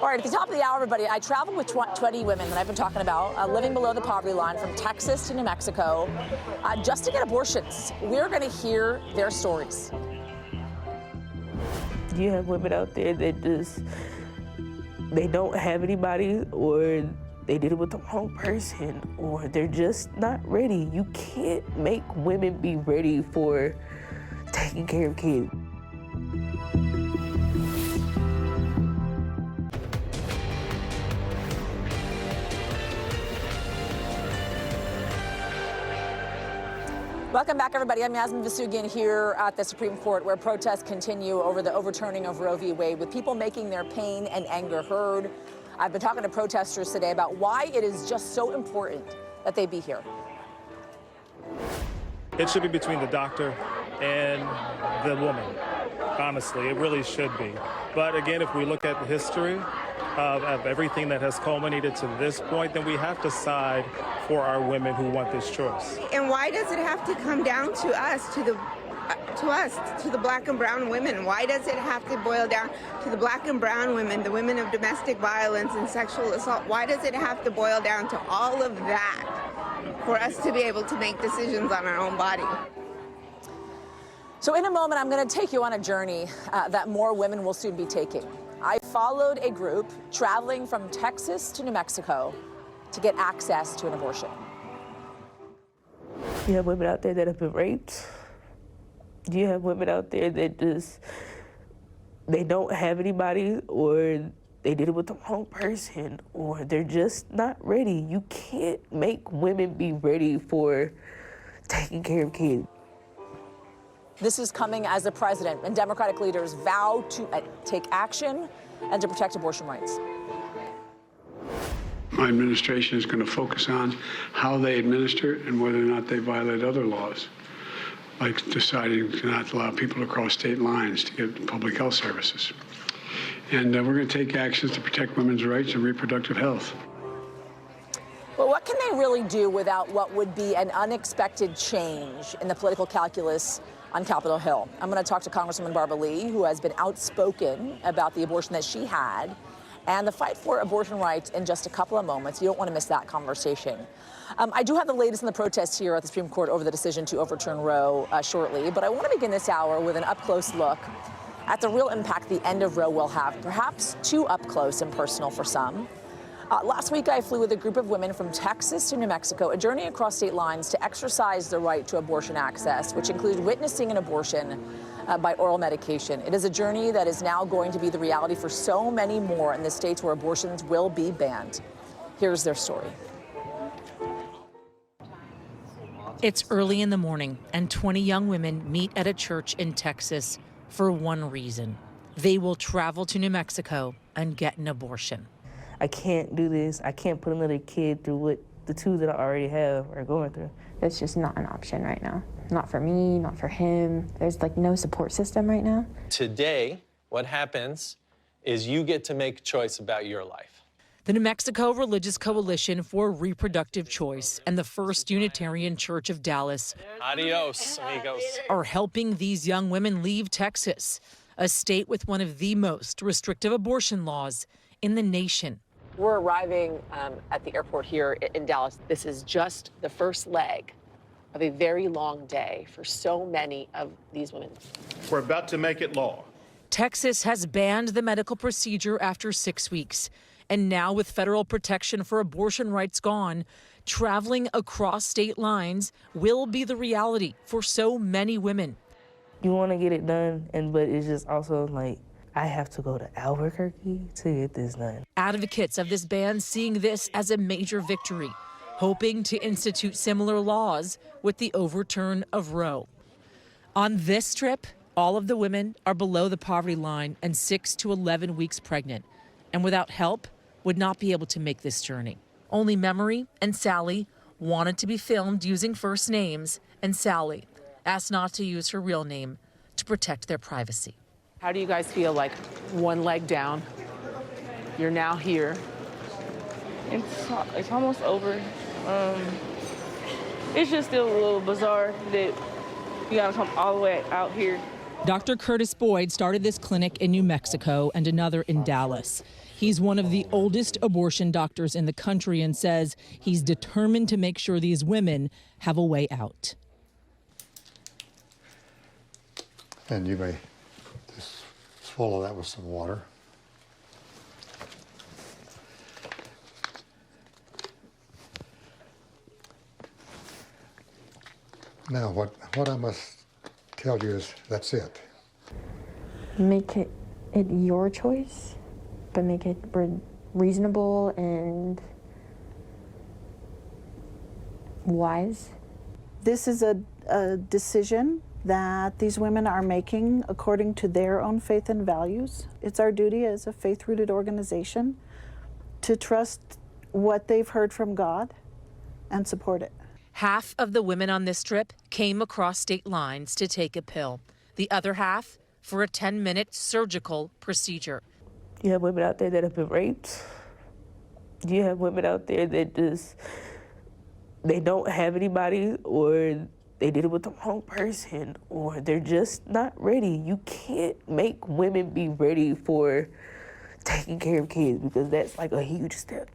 All right, at the top of the hour, everybody, I traveled with 20 women that I've been talking about, living below the poverty line from Texas to New Mexico, just to get abortions. We're going to hear their stories. You have women out there that they don't have anybody, or they did it with the wrong person, or they're just not ready. You can't make women be ready for taking care of kids. Welcome back, everybody. I'm Yasmin Vossoughian here at the Supreme Court, where protests continue over the overturning of Roe v. Wade, with people making their pain and anger heard. I've been talking to protesters today about why it is just so important that they be here. It should be between the doctor and the woman. Honestly, it really should be. But again, if we look at the history of everything that has culminated to this point, then we have to side for our women who want this choice. And why does it have to come down to us, to the Black and brown women? Why does it have to boil down to the Black and brown women, the women of domestic violence and sexual assault? Why does it have to boil down to all of that for us to be able to make decisions on our own body? So in a moment, I'm going to take you on a journey that more women will soon be taking. I followed a group traveling from Texas to New Mexico to get access to an abortion. You have women out there that have been raped. You have women out there that they don't have anybody, or they did it with the wrong person, or they're just not ready. You can't make women be ready for taking care of kids. This is coming as the president and Democratic leaders vow to take action and to protect abortion rights. My administration is going to focus on how they administer and whether or not they violate other laws, like deciding to not allow people to cross state lines to get public health services. And we're going to take actions to protect women's rights and reproductive health. Well, what can they really do without what would be an unexpected change in the political calculus on Capitol Hill? I'm going to talk to Congresswoman Barbara Lee, who has been outspoken about the abortion that she had and the fight for abortion rights in just a couple of moments. You don't want to miss that conversation. I do have the latest in the protests here at the Supreme Court over the decision to overturn Roe shortly, but I want to begin this hour with an up-close look at the real impact the end of Roe will have, perhaps too up close and personal for some. Last week, I flew with a group of women from Texas to New Mexico, a journey across state lines to exercise the right to abortion access, which includes witnessing an abortion by oral medication. It is a journey that is now going to be the reality for so many more in the states where abortions will be banned. Here's their story. It's early in the morning, and 20 young women meet at a church in Texas for one reason: They will travel to New Mexico and get an abortion. I can't do this. I can't put another kid through what the two that I already have are going through. It's just not an option right now. Not for me, not for him. There's like no support system right now. Today, what happens is you get to make a choice about your life. The New Mexico Religious Coalition for Reproductive Choice and the First Unitarian Church of Dallas Adios, amigos. are helping these young women leave Texas, a state with one of the most restrictive abortion laws in the nation. We're arriving at the airport here in Dallas. This is just the first leg of a very long day for so many of these women. We're about to make it law. Texas has banned the medical procedure after 6 weeks. And now, with federal protection for abortion rights gone, traveling across state lines will be the reality for so many women. You want to get it done, but it's just also like, I have to go to Albuquerque to get this done. Advocates of this ban seeing this as a major victory, hoping to institute similar laws with the overturn of Roe. On this trip, all of the women are below the poverty line and 6 to 11 weeks pregnant, and without help, would not be able to make this journey. Only Memory and Sally wanted to be filmed using first names, and Sally asked not to use her real name to protect their privacy. How do you guys feel? Like one leg down, you're now here. It's almost over. It's just still a little bizarre that you gotta come all the way out here. Dr. Curtis Boyd started this clinic in New Mexico and another in Dallas. He's one of the oldest abortion doctors in the country and says he's determined to make sure these women have a way out. And you may just swallow that with some water. Now, what I must tell you is that's it. Make it your choice, but make it reasonable and wise. This is a decision that these women are making according to their own faith and values. It's our duty as a faith-rooted organization to trust what they've heard from God and support it. Half of the women on this trip came across state lines to take a pill. The other half for a 10-minute surgical procedure. You have women out there that have been raped. You have women out there that they don't have anybody, or they did it with the wrong person, or they're just not ready. You can't make women be ready for taking care of kids, because that's like a huge step.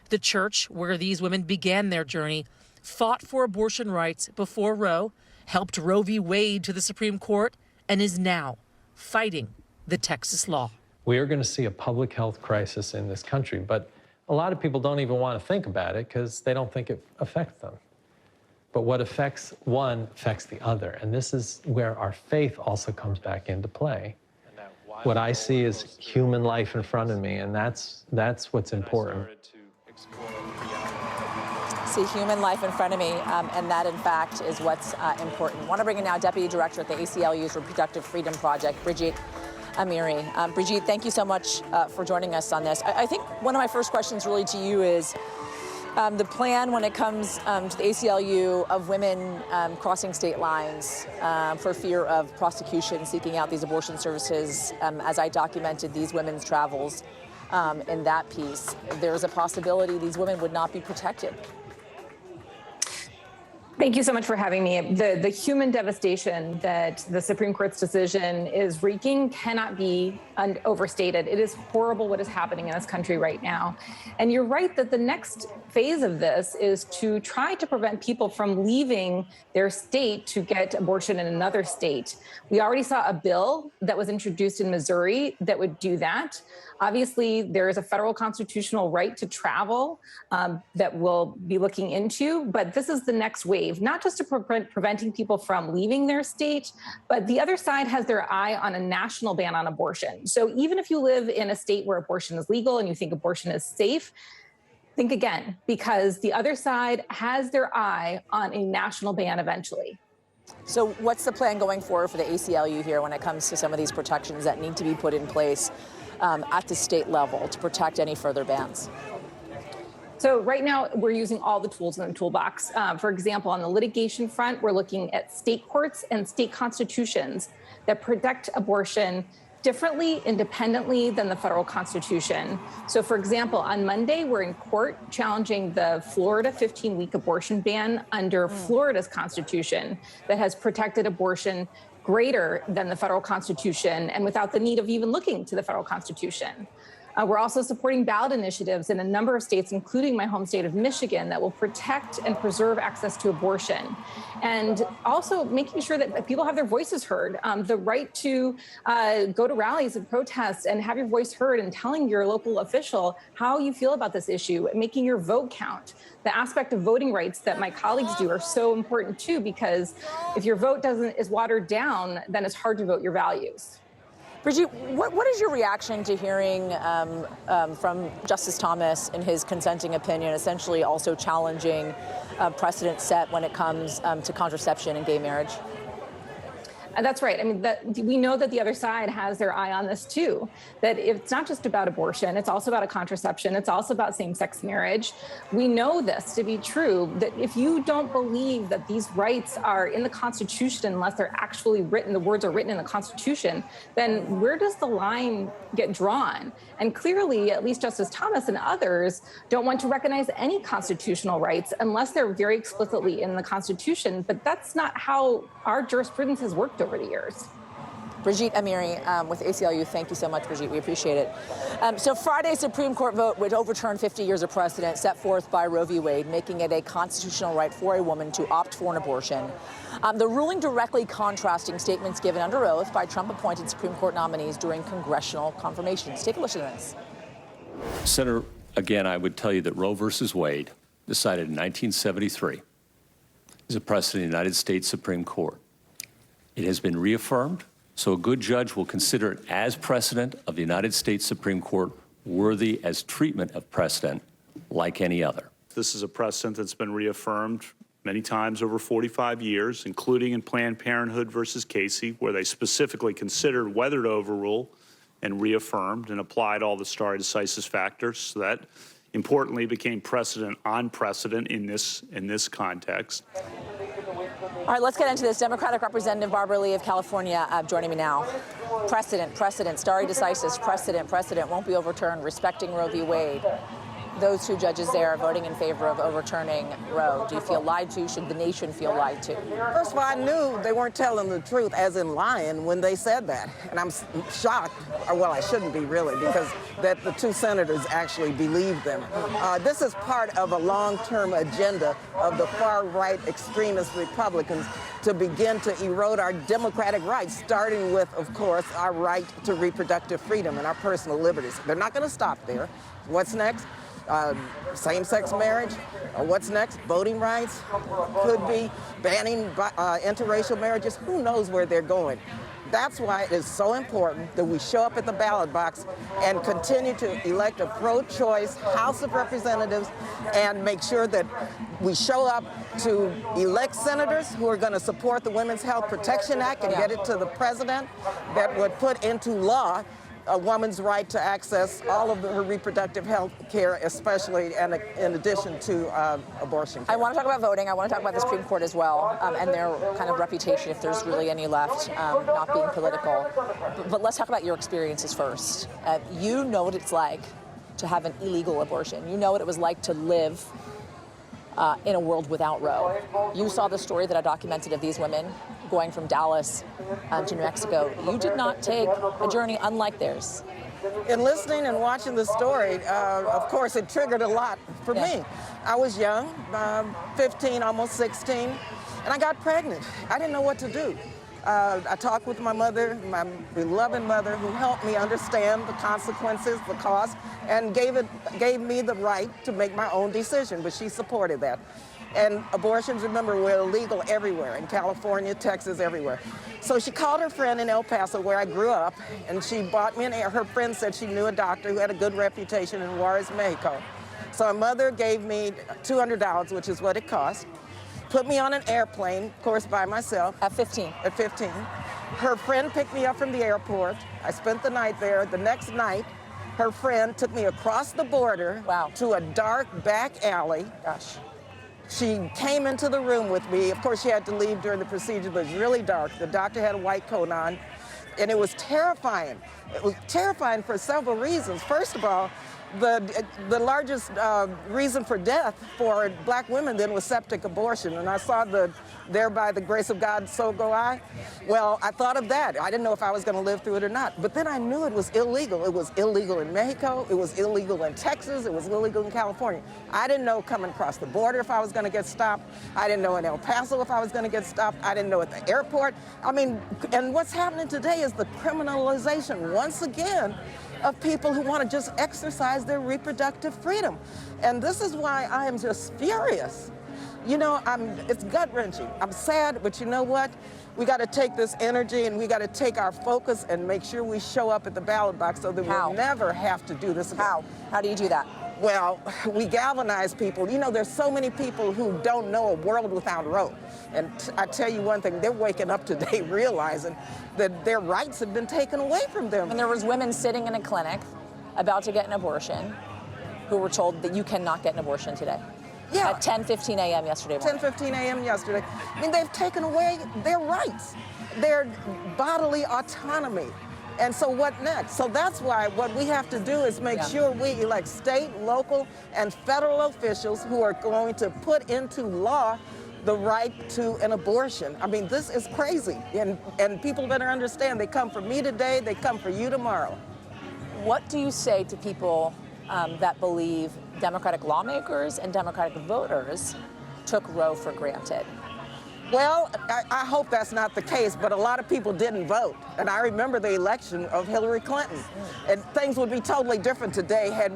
The church where these women began their journey fought for abortion rights before Roe, helped Roe v. Wade to the Supreme Court, and is now fighting the Texas law. We are going to see a public health crisis in this country, but a lot of people don't even want to think about it because they don't think it affects them. But what affects one affects the other, and this is where our faith also comes back into play. What I see is human life in front of me, and that's what's important. See human life in front of me, and that, in fact, is what's important. I want to bring in now Deputy Director at the ACLU's Reproductive Freedom Project, Brigitte Amiri. Brigitte, thank you so much for joining us on this. I think one of my first questions really to you is the plan when it comes to the ACLU of women crossing state lines for fear of prosecution, seeking out these abortion services. As I documented these women's travels in that piece, there's a possibility these women would not be protected. Thank you so much for having me. The human devastation that the Supreme Court's decision is wreaking cannot be overstated. It is horrible what is happening in this country right now. And you're right that the next phase of this is to try to prevent people from leaving their state to get abortion in another state. We already saw a bill that was introduced in Missouri that would do that. Obviously, there is a federal constitutional right to travel that we'll be looking into, but this is the next wave, not just to preventing people from leaving their state, but the other side has their eye on a national ban on abortion. So even if you live in a state where abortion is legal and you think abortion is safe, think again, because the other side has their eye on a national ban eventually. So what's the plan going forward for the ACLU here when it comes to some of these protections that need to be put in place at the state level to protect any further bans? So right now, we're using all the tools in the toolbox. For example, on the litigation front, we're looking at state courts and state constitutions that protect abortion differently, independently than the federal constitution. So for example, on Monday, we're in court challenging the Florida 15-week abortion ban under Florida's constitution that has protected abortion greater than the federal constitution and without the need of even looking to the federal constitution. We're also supporting ballot initiatives in a number of states, including my home state of Michigan, that will protect and preserve access to abortion. And also making sure that people have their voices heard. The right to go to rallies and protests and have your voice heard and telling your local official how you feel about this issue and making your vote count. The aspect of voting rights that my colleagues do are so important too, because if your vote is watered down, then it's hard to vote your values. Brigitte, what is your reaction to hearing from Justice Thomas in his consenting opinion, essentially also challenging precedent set when it comes to contraception and gay marriage? That's right. I mean, we know that the other side has their eye on this too, that it's not just about abortion, it's also about contraception, it's also about same-sex marriage. We know this to be true, that if you don't believe that these rights are in the Constitution unless they're actually written, the words are written in the Constitution, then where does the line get drawn? And clearly, at least Justice Thomas and others don't want to recognize any constitutional rights unless they're very explicitly in the Constitution, but that's not how our jurisprudence has worked over the years. Brigitte Amiri with ACLU, thank you so much, Brigitte. We appreciate it. So Friday's Supreme Court vote would overturn 50 years of precedent set forth by Roe v. Wade, making it a constitutional right for a woman to opt for an abortion. The ruling directly contrasting statements given under oath by Trump-appointed Supreme Court nominees during congressional confirmations. Take a listen to this. Senator, again, I would tell you that Roe versus Wade, decided in 1973, is a precedent in the United States Supreme Court. It has been reaffirmed, so a good judge will consider it as precedent of the United States Supreme Court, worthy as treatment of precedent like any other. This is a precedent that's been reaffirmed many times over 45 years, including in Planned Parenthood versus Casey, where they specifically considered whether to overrule and reaffirmed and applied all the stare decisis factors. So that, importantly, became precedent on precedent in this context. All right, let's get into this. Democratic Representative Barbara Lee of California joining me now. Precedent, stare decisis, precedent won't be overturned, respecting Roe v. Wade. Those two judges there are voting in favor of overturning Roe. Do you feel lied to? Should the nation feel lied to? First of all, I knew they weren't telling the truth, as in lying, when they said that. And I'm shocked, or well, I shouldn't be really, because that the two senators actually believed them. This is part of a long-term agenda of the far-right extremist Republicans to begin to erode our democratic rights, starting with, of course, our right to reproductive freedom and our personal liberties. They're not going to stop there. What's next? Same-sex marriage, or what's next? Voting rights, could be banning interracial marriages. Who knows where they're going? That's why it is so important that we show up at the ballot box and continue to elect a pro-choice House of Representatives and make sure that we show up to elect senators who are going to support the Women's Health Protection Act and get it to the president, that would put into law a woman's right to access all of her reproductive health care, especially and in addition to abortion care. I want to talk about voting. I want to talk about the Supreme Court as well and their kind of reputation, if there's really any left, not being political. But let's talk about your experiences first. You know what it's like to have an illegal abortion. You know what it was like to live in a world without Roe. You saw the story that I documented of these women going from Dallas to New Mexico. You did not take a journey unlike theirs. In listening and watching the story, of course, it triggered a lot for me. I was young, 15, almost 16, and I got pregnant. I didn't know what to do. I talked with my mother, my beloved mother, who helped me understand the consequences, the cost, and gave me the right to make my own decision, but she supported that. And abortions, remember, were illegal everywhere, in California, Texas, everywhere. So she called her friend in El Paso, where I grew up, and she bought me her friend said she knew a doctor who had a good reputation in Juarez, Mexico. So my mother gave me $200, which is what it cost, put me on an airplane, of course, by myself. At 15? At 15. Her friend picked me up from the airport. I spent the night there. The next night, her friend took me across the border to a dark back alley. Gosh. She came into the room with me. Of course, she had to leave during the procedure, but it was really dark. The doctor had a white coat on, and it was terrifying. It was terrifying for several reasons. First of all, the largest reason for death for black women then was septic abortion. And I saw there by the grace of God, so go I. Well, I thought of that. I didn't know if I was going to live through it or not. But then I knew it was illegal. It was illegal in Mexico. It was illegal in Texas. It was illegal in California. I didn't know coming across the border if I was going to get stopped. I didn't know in El Paso if I was going to get stopped. I didn't know at the airport. I mean, and what's happening today is the criminalization, once again, of people who want to just exercise their reproductive freedom. And this is why I am just furious. You know, it's gut-wrenching. I'm sad, but you know what? We got to take this energy and we got to take our focus and make sure we show up at the ballot box so that we'll never have to do this again. How do you do that? Well, we galvanize people. You know, there's so many people who don't know a world without Roe. And I tell you one thing, they're waking up today realizing that their rights have been taken away from them. And there was women sitting in a clinic about to get an abortion who were told that you cannot get an abortion today. Yeah. At 10:15 a.m. yesterday morning. 10:15 a.m. yesterday. I mean, they've taken away their rights, their bodily autonomy. And so what next? So that's why what we have to do is make sure we elect state, local, and federal officials who are going to put into law the right to an abortion. I mean, this is crazy. And people better understand, they come for me today, they come for you tomorrow. What do you say to people that believe Democratic lawmakers and Democratic voters took Roe for granted? Well, I hope that's not the case, but a lot of people didn't vote. And I remember the election of Hillary Clinton. And things would be totally different today had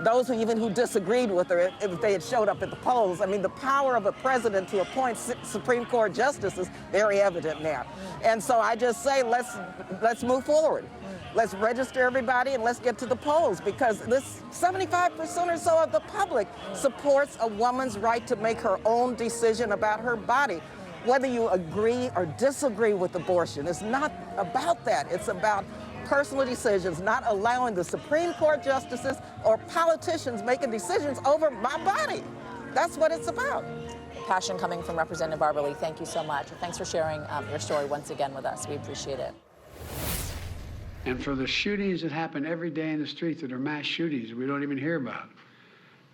those who disagreed with her, if they had showed up at the polls. I mean, the power of a president to appoint Supreme Court justices, very evident now. And so I just say, let's move forward. Let's register everybody and let's get to the polls, because this 75% or so of the public supports a woman's right to make her own decision about her body. Whether you agree or disagree with abortion, it's not about that. It's about personal decisions, not allowing the Supreme Court justices or politicians making decisions over my body. That's what it's about. Passion coming from Representative Barbara Lee. Thank you so much. Thanks for sharing your story once again with us. We appreciate it. And for the shootings that happen every day in the streets that are mass shootings we don't even hear about,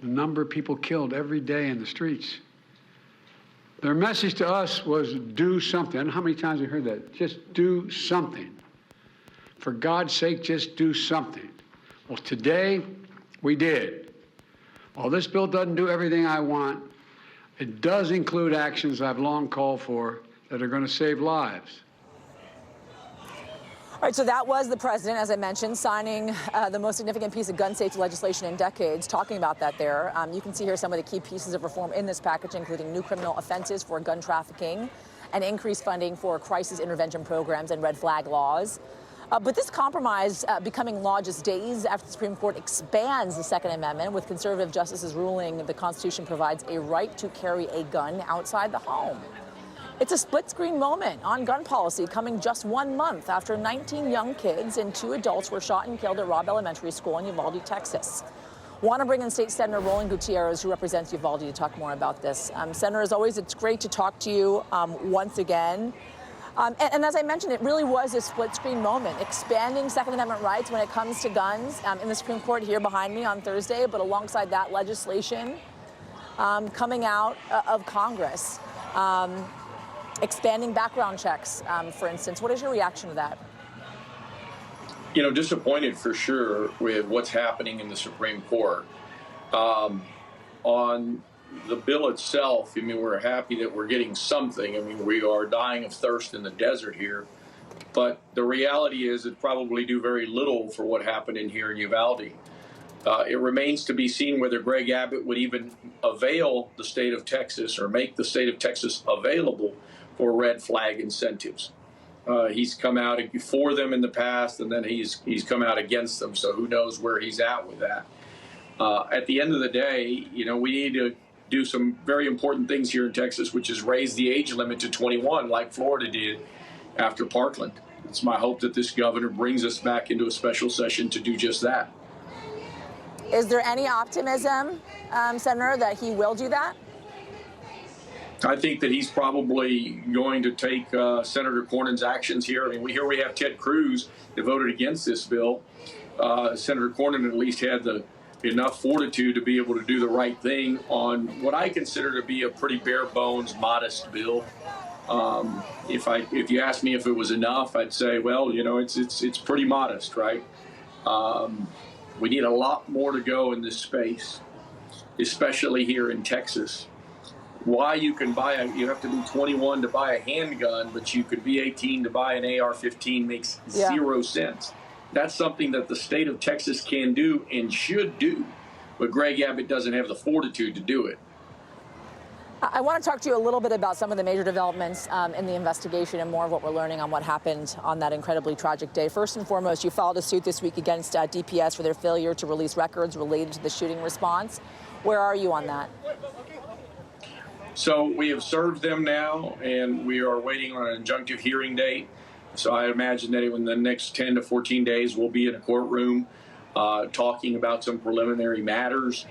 the number of people killed every day in the streets. Their message to us was do something. I don't know how many times we heard that. Just do something. For God's sake, just do something. Well, today we did. While this bill doesn't do everything I want, it does include actions I've long called for that are going to save lives. All right, so that was the president, as I mentioned, signing the most significant piece of gun safety legislation in decades, talking about that there. You can see here some of the key pieces of reform in this package, including new criminal offenses for gun trafficking and increased funding for crisis intervention programs and red flag laws. But this compromise becoming law just days after the Supreme Court expands the Second Amendment, with conservative justices ruling the Constitution provides a right to carry a gun outside the home. It's a split-screen moment on gun policy, coming just 1 month after 19 young kids and 2 adults were shot and killed at Robb Elementary School in Uvalde, Texas. Want to bring in State Senator Roland Gutierrez, who represents Uvalde, to talk more about this. Senator, as always, it's great to talk to you once again. And as I mentioned, it really was a split-screen moment, expanding Second Amendment rights when it comes to guns in the Supreme Court here behind me on Thursday, but alongside that legislation coming out of Congress. Expanding background checks, for instance. What is your reaction to that? You know, disappointed for sure with what's happening in the Supreme Court. On the bill itself, I mean, we're happy that we're getting something. I mean, we are dying of thirst in the desert here. But the reality is it probably do very little for what happened in here in Uvalde. It remains to be seen whether Greg Abbott would even avail the state of Texas or make the state of Texas available for red flag incentives. He's come out before them in the past, and then he's come out against them, so who knows where he's at with that. At the end of the day, you know, we need to do some very important things here in Texas, which is raise the age limit to 21 like Florida did after Parkland. It's my hope that this governor brings us back into a special session to do just that. Is there any optimism, Senator, that he will do that? I think that he's probably going to take Senator Cornyn's actions here. I mean, we have Ted Cruz that voted against this bill. Senator Cornyn at least had enough fortitude to be able to do the right thing on what I consider to be a pretty bare bones, modest bill. If you ask me if it was enough, I'd say, well, you know, it's pretty modest, right? We need a lot more to go in this space, especially here in Texas. Why you have to be 21 to buy a handgun, but you could be 18 to buy an AR-15 makes zero sense. That's something that the state of Texas can do and should do, but Greg Abbott doesn't have the fortitude to do it. I want to talk to you a little bit about some of the major developments in the investigation and more of what we're learning on what happened on that incredibly tragic day. First and foremost, you filed a suit this week against DPS for their failure to release records related to the shooting response. Where are you on that? So we have served them now, and we are waiting on an injunctive hearing date. So I imagine that in the next 10 to 14 days, we'll be in a courtroom talking about some preliminary matters.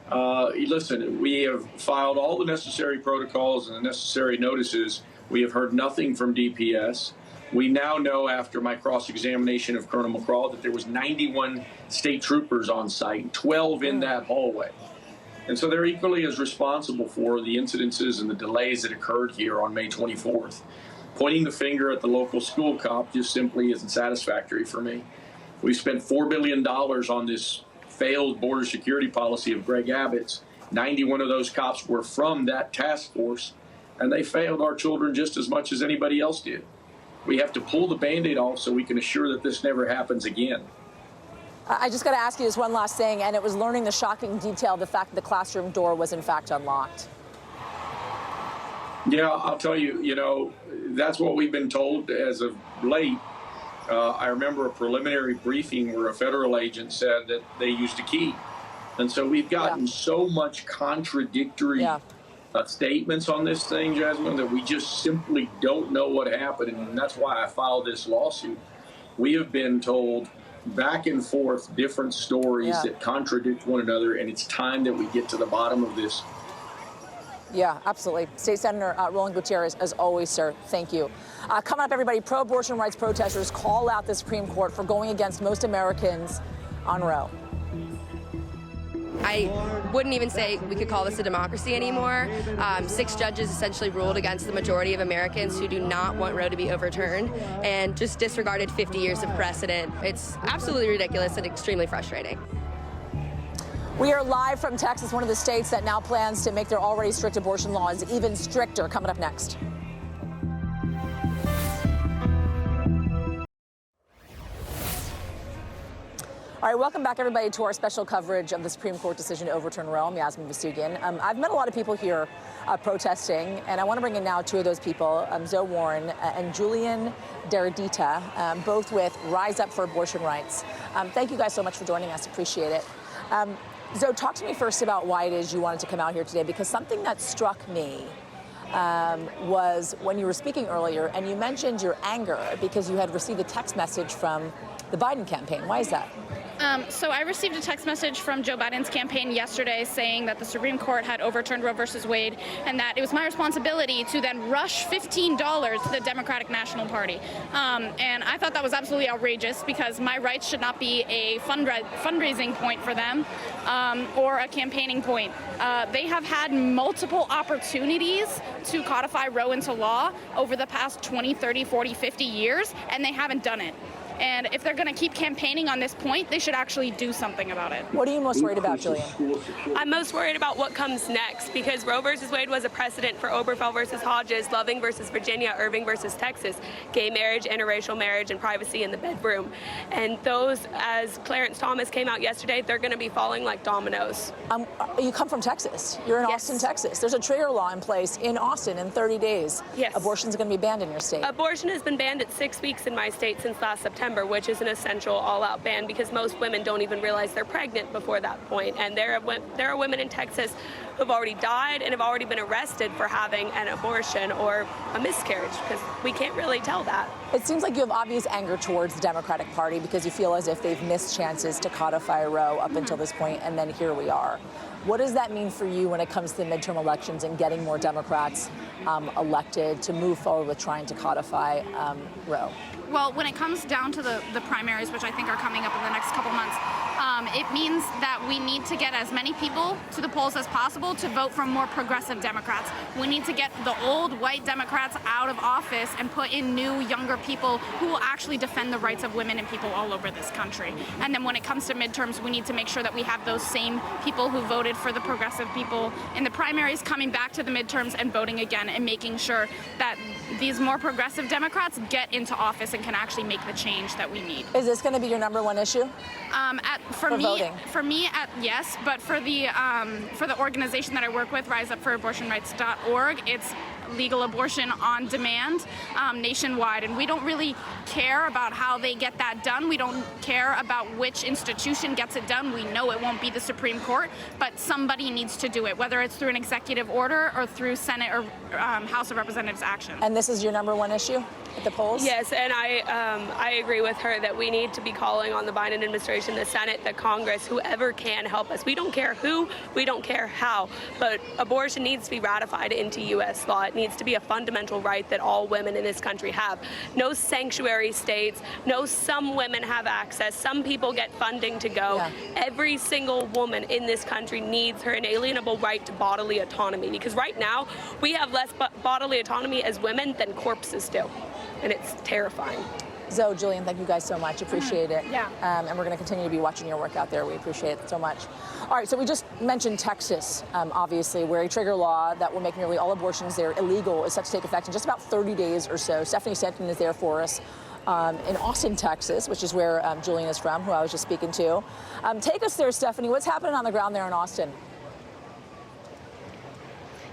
Listen, we have filed all the necessary protocols and the necessary notices. We have heard nothing from DPS. We now know after my cross-examination of Colonel McCraw that there was 91 state troopers on site, 12 in that hallway. And so they're equally as responsible for the incidences and the delays that occurred here on May 24th. Pointing the finger at the local school cop just simply isn't satisfactory for me. We spent $4 billion on this failed border security policy of Greg Abbott's. 91 of those cops were from that task force, and they failed our children just as much as anybody else did. We have to pull the Band-Aid off so we can assure that this never happens again. I just got to ask you this one last thing, and it was learning the shocking detail of the fact that the classroom door was in fact unlocked. Yeah, I'll tell you, you know, that's what we've been told as of late. I remember a preliminary briefing where a federal agent said that they used a key. And so we've gotten so much contradictory statements on this thing, Yasmin, that we just simply don't know what happened. And that's why I filed this lawsuit. We have been told back and forth different stories that contradict one another, and it's time that we get to the bottom of this. Yeah, absolutely. State Senator Roland Gutierrez, as always, sir, thank you. Coming up, everybody, pro-abortion rights protesters call out the Supreme Court for going against most Americans on Roe. I wouldn't even say we could call this a democracy anymore. 6 judges essentially ruled against the majority of Americans who do not want Roe to be overturned and just disregarded 50 years of precedent. It's absolutely ridiculous and extremely frustrating. We are live from Texas, one of the states that now plans to make their already strict abortion laws even stricter. Coming up next. All right, welcome back, everybody, to our special coverage of the Supreme Court decision to overturn Roe. I'm Yasmin Vossoughian. I've met a lot of people here protesting, and I want to bring in now 2 of those people, Zoe Warren and Julian Deredita, both with Rise Up for Abortion Rights. Thank you guys so much for joining us. Appreciate it. Zoe, talk to me first about why it is you wanted to come out here today, because something that struck me was when you were speaking earlier, and you mentioned your anger because you had received a text message from the Biden campaign. Why is that? So I received a text message from Joe Biden's campaign yesterday saying that the Supreme Court had overturned Roe versus Wade and that it was my responsibility to then rush $15 to the Democratic National Party. And I thought that was absolutely outrageous because my rights should not be a fundraising point for them or a campaigning point. They have had multiple opportunities to codify Roe into law over the past 20, 30, 40, 50 years, and they haven't done it. And if they're going to keep campaigning on this point, they should actually do something about it. What are you most worried about, Julian? I'm most worried about what comes next, because Roe versus Wade was a precedent for Obergefell versus Hodges, Loving versus Virginia, Irving versus Texas, gay marriage, interracial marriage, and privacy in the bedroom. And those, as Clarence Thomas came out yesterday, they're going to be falling like dominoes. You come from Texas. You're in Austin, Texas. There's a trigger law in place in Austin in 30 days. Yes. Abortion's going to be banned in your state. Abortion has been banned at 6 weeks in my state since last September. September, which is an essential all-out ban because most women don't even realize they're pregnant before that point. And there are women in Texas who've already died and have already been arrested for having an abortion or a miscarriage, because we can't really tell that. It seems like you have obvious anger towards the Democratic Party because you feel as if they've missed chances to codify Roe up until this point, and then here we are. What does that mean for you when it comes to the midterm elections and getting more Democrats elected to move forward with trying to codify Roe? Well, when it comes down to the primaries, which I think are coming up in the next couple months, it means that we need to get as many people to the polls as possible to vote for more progressive Democrats. We need to get the old white Democrats out of office and put in new, younger people who will actually defend the rights of women and people all over this country. And then when it comes to midterms, we need to make sure that we have those same people who voted for the progressive people in the primaries coming back to the midterms and voting again, and making sure that these more progressive Democrats get into office and can actually make the change that we need. Is this going to be your number one issue? For me, yes, but for the organization that I work with, RiseUpForAbortionRights.org, it's legal abortion on demand nationwide, and we don't really care about how they get that done. We don't care about which institution gets it done. We know it won't be the Supreme Court, but somebody needs to do it, whether it's through an executive order or through Senate or House of Representatives action. And this is your number one issue at the polls? Yes, and I agree with her that we need to be calling on the Biden administration, the Senate, the Congress, whoever can help us. We don't care who, we don't care how, but abortion needs to be ratified into U.S. law. It needs to be a fundamental right that all women in this country have. No sanctuary states, no some women have access, some people get funding to go. Yeah. Every single woman in this country needs her inalienable right to bodily autonomy, because right now we have less bodily autonomy as women than corpses do, and it's terrifying. Zoe, Julian, thank you guys so much. Appreciate it. Yeah. And we're going to continue to be watching your work out there. We appreciate it so much. All right, so we just mentioned Texas, obviously, where a trigger law that will make nearly all abortions there illegal is set to take effect in just about 30 days or so. Stephanie Stanton is there for us in Austin, Texas, which is where Julian is from, who I was just speaking to. Take us there, Stephanie. What's happening on the ground there in Austin?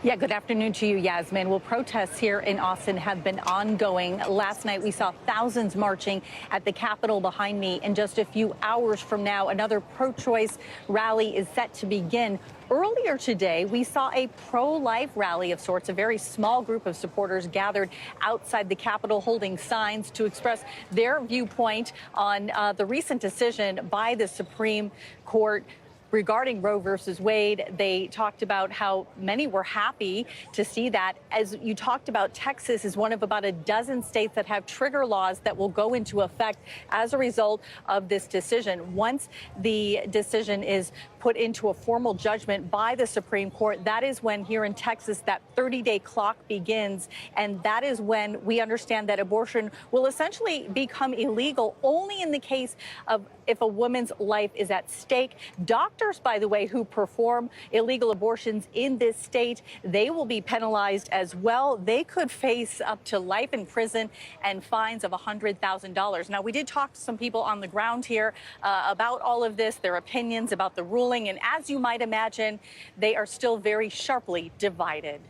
Yeah, good afternoon to you, Yasmin. Well, protests here in Austin have been ongoing. Last night, we saw thousands marching at the Capitol behind me. In just a few hours from now, another pro-choice rally is set to begin. Earlier today, we saw a pro-life rally of sorts. A very small group of supporters gathered outside the Capitol holding signs to express their viewpoint on the recent decision by the Supreme Court regarding Roe versus Wade. They talked about how many were happy to see that. As you talked about, Texas is one of about a dozen states that have trigger laws that will go into effect as a result of this decision. Once the decision is put into a formal judgment by the Supreme Court, that is when here in Texas that 30-day clock begins, and that is when we understand that abortion will essentially become illegal only in the case of if a woman's life is at stake. Doctors, by the way, who perform illegal abortions in this state, they will be penalized as well. They could face up to life in prison and fines of $100,000. Now, we did talk to some people on the ground here about all of this, their opinions about the ruling, and as you might imagine, they are still very sharply divided.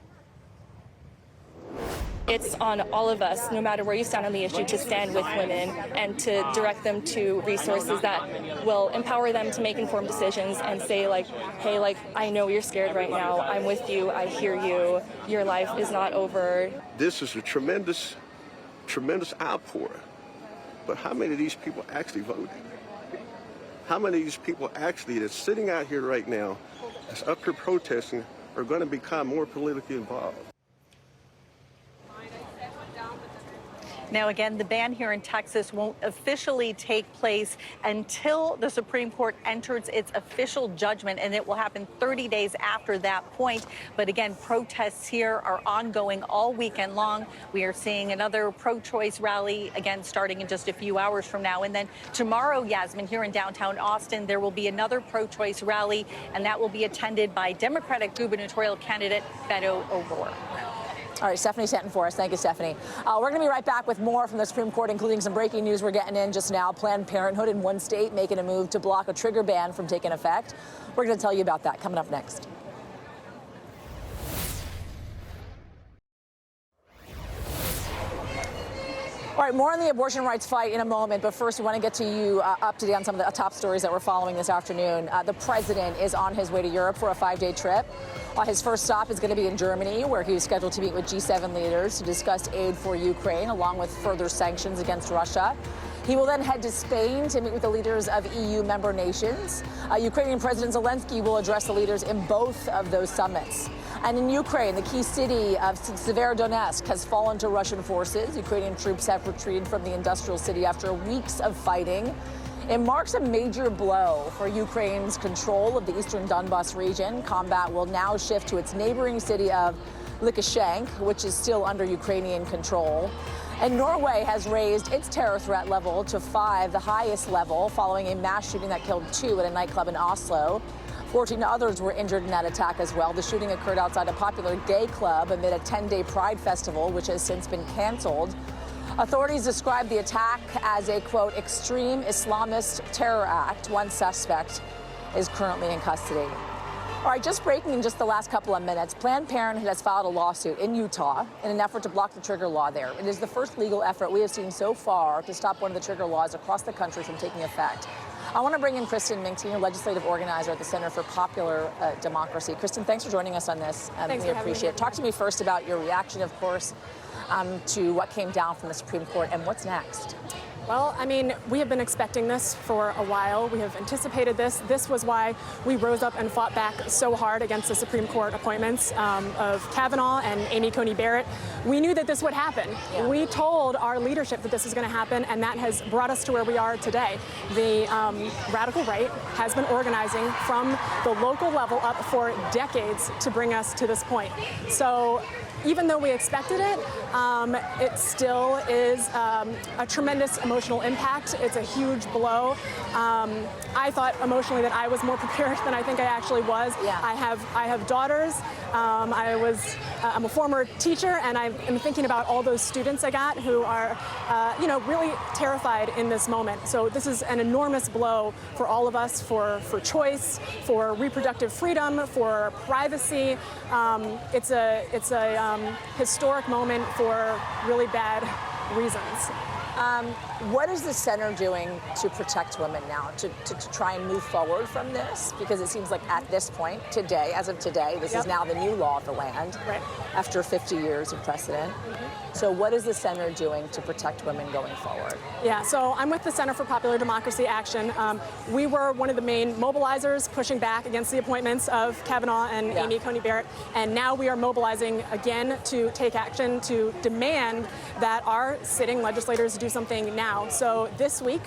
It's on all of us, no matter where you stand on the issue, to stand with women and to direct them to resources that will empower them to make informed decisions and say, like, hey, like, I know you're scared right now. I'm with you. I hear you. Your life is not over. This is a tremendous, tremendous outpouring. But how many of these people actually voted? How many of these people actually that's sitting out here right now, that's up here protesting, are going to become more politically involved? Now, again, the ban here in Texas won't officially take place until the Supreme Court enters its official judgment, and it will happen 30 days after that point. But again, protests here are ongoing all weekend long. We are seeing another pro-choice rally, again, starting in just a few hours from now. And then tomorrow, Yasmin, here in downtown Austin, there will be another pro-choice rally, and that will be attended by Democratic gubernatorial candidate Beto O'Rourke. All right, Stephanie Stanton for us. Thank you, Stephanie. We're going to be right back with more from the Supreme Court, including some breaking news we're getting in just now. Planned Parenthood in one state making a move to block a trigger ban from taking effect. We're going to tell you about that coming up next. All right, more on the abortion rights fight in a moment, but first we want to get to you up to date on some of the top stories that we're following this afternoon. The president is on his way to Europe for a 5-day trip. His first stop is going to be in Germany, where he was scheduled to meet with G7 leaders to discuss aid for Ukraine, along with further sanctions against Russia. He will then head to Spain to meet with the leaders of EU member nations. Ukrainian President Zelensky will address the leaders in both of those summits. And in Ukraine, the key city of Severodonetsk has fallen to Russian forces. Ukrainian troops have retreated from the industrial city after weeks of fighting. It marks a major blow for Ukraine's control of the eastern Donbas region. Combat will now shift to its neighboring city of Lysychansk, which is still under Ukrainian control. And Norway has raised its terror threat level to 5, the highest level, following a mass shooting that killed 2 at a nightclub in Oslo. 14 others were injured in that attack as well. The shooting occurred outside a popular gay club amid a 10-day Pride festival, which has since been canceled. Authorities described the attack as a, quote, extreme Islamist terror act. One suspect is currently in custody. All right, just breaking in just the last couple of minutes, Planned Parenthood has filed a lawsuit in Utah in an effort to block the trigger law there. It is the first legal effort we have seen so far to stop one of the trigger laws across the country from taking effect. I want to bring in Kristen Mink, senior legislative organizer at the Center for Popular Democracy. Kristen, thanks for joining us on this. We appreciate it. Talk to me first about your reaction, of course, to what came down from the Supreme Court and what's next. Well, I mean, we have been expecting this for a while. We have anticipated this. This was why we rose up and fought back so hard against the Supreme Court appointments of Kavanaugh and Amy Coney Barrett. We knew that this would happen. Yeah. We told our leadership that this was going to happen, and that has brought us to where we are today. The radical right has been organizing from the local level up for decades to bring us to this point. So even though we expected it, it still is a tremendous emotional impact. It's a huge blow. I thought emotionally that I was more prepared than I think I actually was. Yeah. I have daughters. I'm a former teacher, and I am thinking about all those students I got who are, really terrified in this moment. So this is an enormous blow for all of us, for choice, for reproductive freedom, for privacy. It's a historic moment for really bad reasons. What is the center doing to protect women now, to try and move forward from this? Because it seems like at this point, today, as of today, this is now the new law of the land, right, after 50 years of precedent. So what is the center doing to protect women going forward? Yeah, so I'm with the Center for Popular Democracy Action. We were one of the main mobilizers pushing back against the appointments of Kavanaugh and Amy Coney Barrett, and now we are mobilizing again to take action to demand that our sitting legislators do something now. So this week,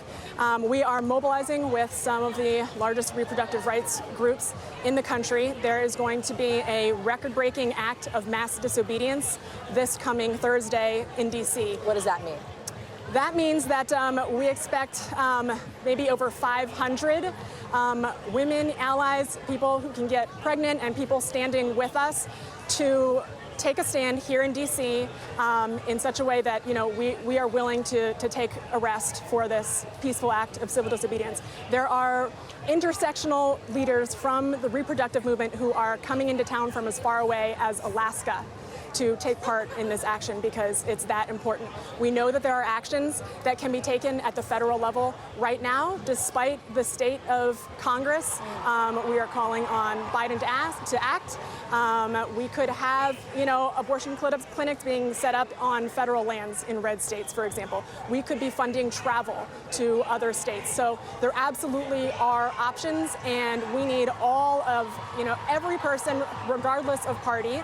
we are mobilizing with some of the largest reproductive rights groups in the country. There is going to be a record-breaking act of mass disobedience this coming Thursday in D.C. What does that mean? That means that we expect maybe over 500 women, allies, people who can get pregnant, and people standing with us to take a stand here in D.C. In such a way that we are willing to take a rest for this peaceful act of civil disobedience. There are intersectional leaders from the reproductive movement who are coming into town from as far away as Alaska to take part in this action because it's that important. We know that there are actions that can be taken at the federal level right now, despite the state of Congress. We are calling on Biden to act. We could have, abortion clinics being set up on federal lands in red states, for example. We could be funding travel to other states. So there absolutely are options, and we need all of, every person, regardless of party,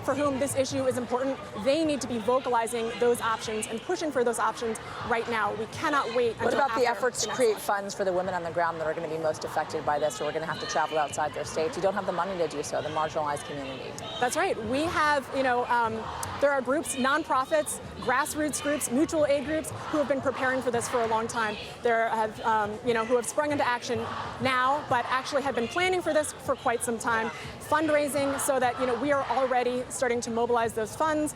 for whom this issue is important. They need to be vocalizing those options and pushing for those options right now. We cannot wait until What about the efforts to create funds for the women on the ground that are going to be most affected by this, or are going to have to travel outside their states, who don't have the money to do so, the marginalized community? That's right. We have, there are groups, nonprofits, grassroots groups, mutual aid groups who have been preparing for this for a long time. There have, who have sprung into action now, but actually have been planning for this for quite some time, fundraising so that, we are already starting to mobilize those funds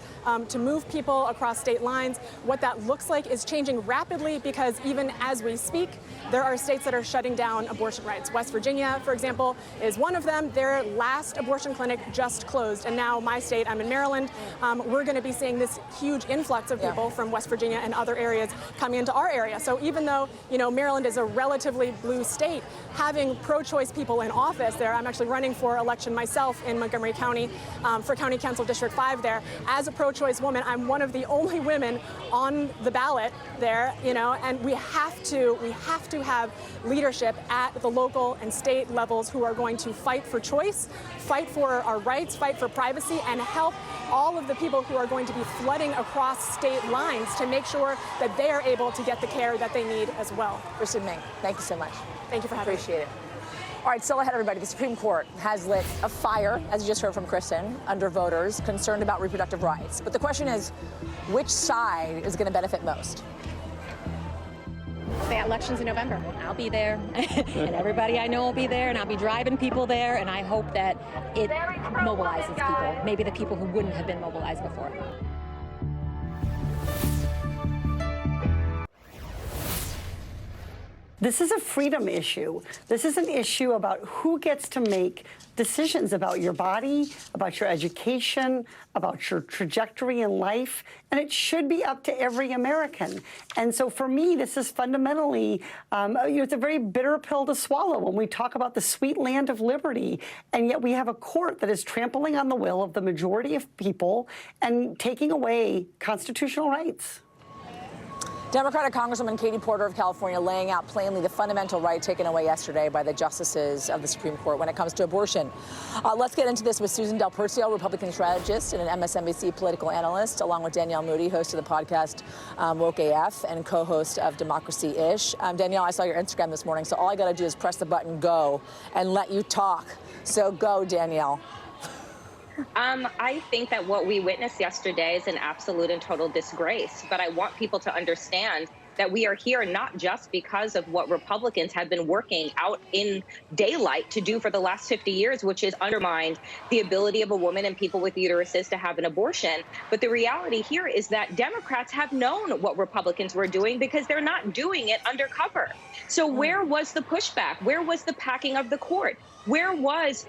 to move people across state lines. What that looks like is changing rapidly because even as we speak, there are states that are shutting down abortion rights. West Virginia, for example, is one of them. Their last abortion clinic just closed. And now my state, I'm in Maryland, we're we're going to be seeing this huge influx of people from West Virginia and other areas coming into our area. So even though, you know, Maryland is a relatively blue state, having pro-choice people in office there, I'm actually running for election myself in Montgomery County for County Council District 5 there. As a pro-choice woman, I'm one of the only women on the ballot there, you know, and we have to have leadership at the local and state levels who are going to fight for choice, fight for our rights, fight for privacy, and help all of the people who are going to be flooding across state lines to make sure that they are able to get the care that they need as well. Kristen Ming, thank you so much. Thank you for having me. Appreciate it. All right, still ahead, everybody. The Supreme Court has lit a fire, as you just heard from Kristen, under voters concerned about reproductive rights. But the question is, which side is going to benefit most? The election's in November. I'll be there, and everybody I know will be there, and I'll be driving people there, and I hope that it mobilizes people, maybe the people who wouldn't have been mobilized before. This is a freedom issue. This is an issue about who gets to make decisions about your body, about your education, about your trajectory in life, and it should be up to every American. And so for me, this is fundamentally, it's a very bitter pill to swallow when we talk about the sweet land of liberty, and yet we have a court that is trampling on the will of the majority of people and taking away constitutional rights. Democratic Congresswoman Katie Porter of California laying out plainly the fundamental right taken away yesterday by the justices of the Supreme Court when it comes to abortion. Let's get into this with Susan Del Percio, Republican strategist and an MSNBC political analyst, along with Danielle Moody, host of the podcast Woke AF and co-host of Democracy-ish. Danielle, I saw your Instagram this morning, so all I got to do is press the button go and let you talk. So go, Danielle. I think that what we witnessed yesterday is an absolute and total disgrace. But I want people to understand that we are here not just because of what Republicans have been working out in daylight to do for the last 50 years, which is undermine the ability of a woman and people with uteruses to have an abortion. But the reality here is that Democrats have known what Republicans were doing because they're not doing it undercover. So where was the pushback? Where was the packing of the court? Where is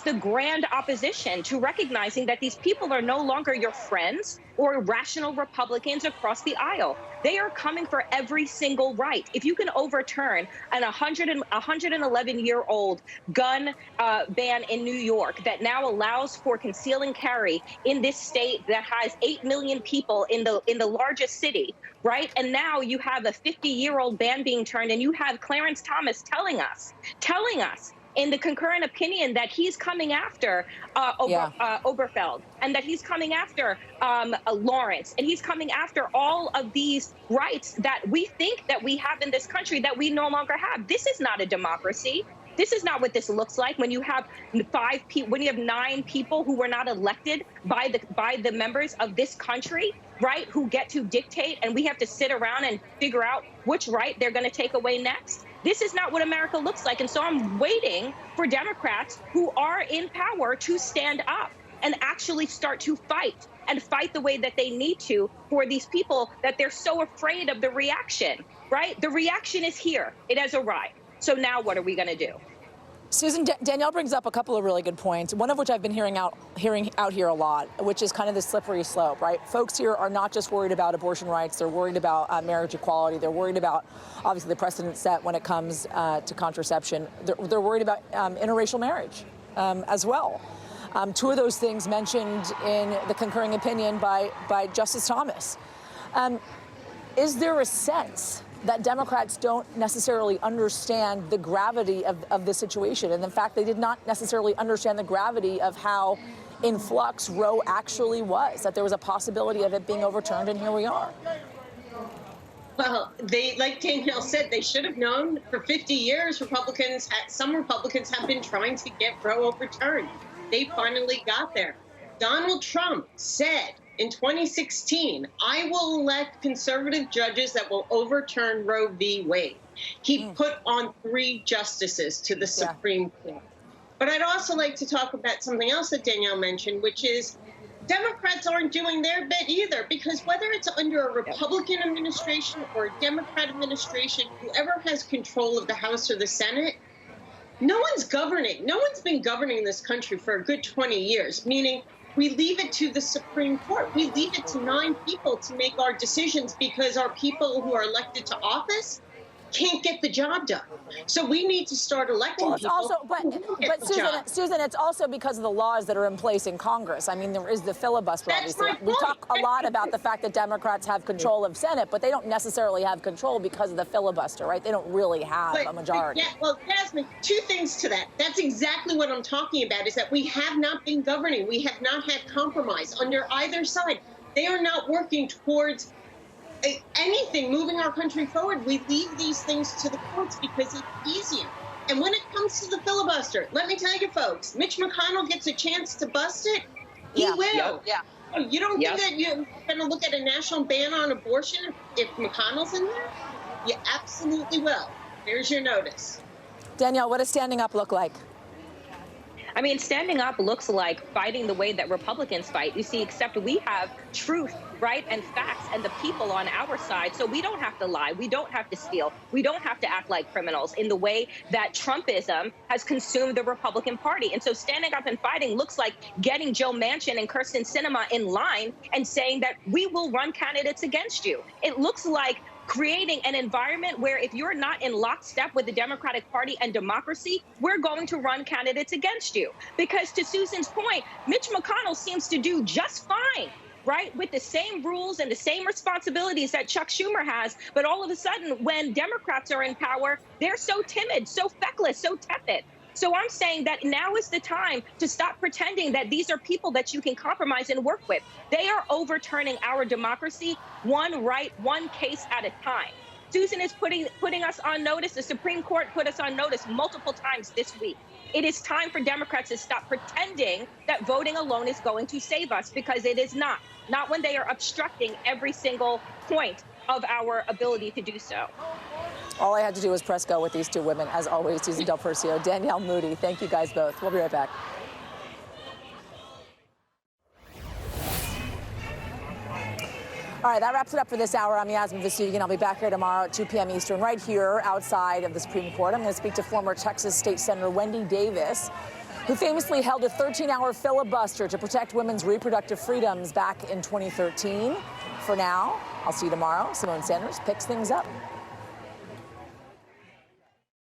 the grand opposition to recognizing that these people are no longer your friends or rational Republicans across the aisle? They are coming for every single right. If you can overturn an 111-year-old gun ban in New York that now allows for conceal and carry in this state that has 8 million people in the largest city, right? And now you have a 50-year-old ban being turned, and you have Clarence Thomas telling us in the concurrent opinion that he's coming after Oberfeld, and that he's coming after Lawrence, and he's coming after all of these rights that we think that we have in this country that we no longer have. This is not a democracy. This is not what this looks like when you have 9 people who were not elected by the members of this country, right, who get to dictate, and we have to sit around and figure out which right they're going to take away next. This is not what America looks like. And so I'm waiting for Democrats who are in power to stand up and actually start to fight, and fight the way that they need to for these people that they're so afraid of the reaction, right? The reaction is here. It has arrived. So now what are we going to do? Susan, Danielle brings up a couple of really good points, one of which I've been hearing out here a lot, which is kind of the slippery slope, right? Folks here are not just worried about abortion rights. They're worried about marriage equality. They're worried about, obviously, the precedent set when it comes to contraception. They're worried about interracial marriage as well. Two of those things mentioned in the concurring opinion by Justice Thomas. Is there a sense that Democrats don't necessarily understand the gravity of the situation, and in fact, they did not necessarily understand the gravity of how in flux Roe actually was, that there was a possibility of it being overturned, and here we are? Well, like Danielle said, they should have known. For 50 years, some Republicans have been trying to get Roe overturned. They finally got there. Donald Trump said in 2016, I will elect conservative judges that will overturn Roe v. Wade. He put on 3 justices to the Supreme Court. But I'd also like to talk about something else that Danielle mentioned, which is Democrats aren't doing their bit either, because whether it's under a Republican administration or a Democrat administration, whoever has control of the House or the Senate, no one's governing. No one's been governing this country for a good 20 years, meaning we leave it to the Supreme Court. We leave it to 9 people to make our decisions because our people who are elected to office can't get the job done. So we need to start electing Well, it's people. also, but Susan, it's also because of the laws that are in place in Congress. I mean, there is the filibuster, obviously. We talk a lot about the fact that Democrats have control of Senate, but they don't necessarily have control because of the filibuster, right? They don't really have a majority. Yeah, well, Yasmin, 2 things to that. That's exactly what I'm talking about, is that we have not been governing. We have not had compromise under either side. They are not working towards anything moving our country forward. We leave these things to the courts because it's easier. And when it comes to the filibuster, let me tell you, folks, Mitch McConnell gets a chance to bust it. He will. Yeah. Oh, you don't think that you're going to look at a national ban on abortion if McConnell's in there? You absolutely will. Here's your notice. Danielle, what does standing up look like? I mean, standing up looks like fighting the way that Republicans fight. You see, except we have truth, right, and facts and the people on our side. So we don't have to lie. We don't have to steal. We don't have to act like criminals in the way that Trumpism has consumed the Republican Party. And so standing up and fighting looks like getting Joe Manchin and Kyrsten Sinema in line and saying that we will run candidates against you. It looks like creating an environment where if you're not in lockstep with the Democratic Party and democracy, we're going to run candidates against you. Because to Susan's point, Mitch McConnell seems to do just fine, right, with the same rules and the same responsibilities that Chuck Schumer has. But all of a sudden, when Democrats are in power, they're so timid, so feckless, so tepid. So I'm saying that now is the time to stop pretending that these are people that you can compromise and work with. They are overturning our democracy, one right, one case at a time. Susan is putting us on notice. The Supreme Court put us on notice multiple times this week. It is time for Democrats to stop pretending that voting alone is going to save us, because it is not. Not when they are obstructing every single point of our ability to do so. All I had to do was press go with these 2 women. As always, Susan Del Percio, Danielle Moody. Thank you guys both. We'll be right back. All right, that wraps it up for this hour. I'm Yasmin Vossoughian. I'll be back here tomorrow at 2 p.m. Eastern, right here outside of the Supreme Court. I'm going to speak to former Texas State Senator Wendy Davis, who famously held a 13-hour filibuster to protect women's reproductive freedoms back in 2013. For now, I'll see you tomorrow. Simone Sanders picks things up.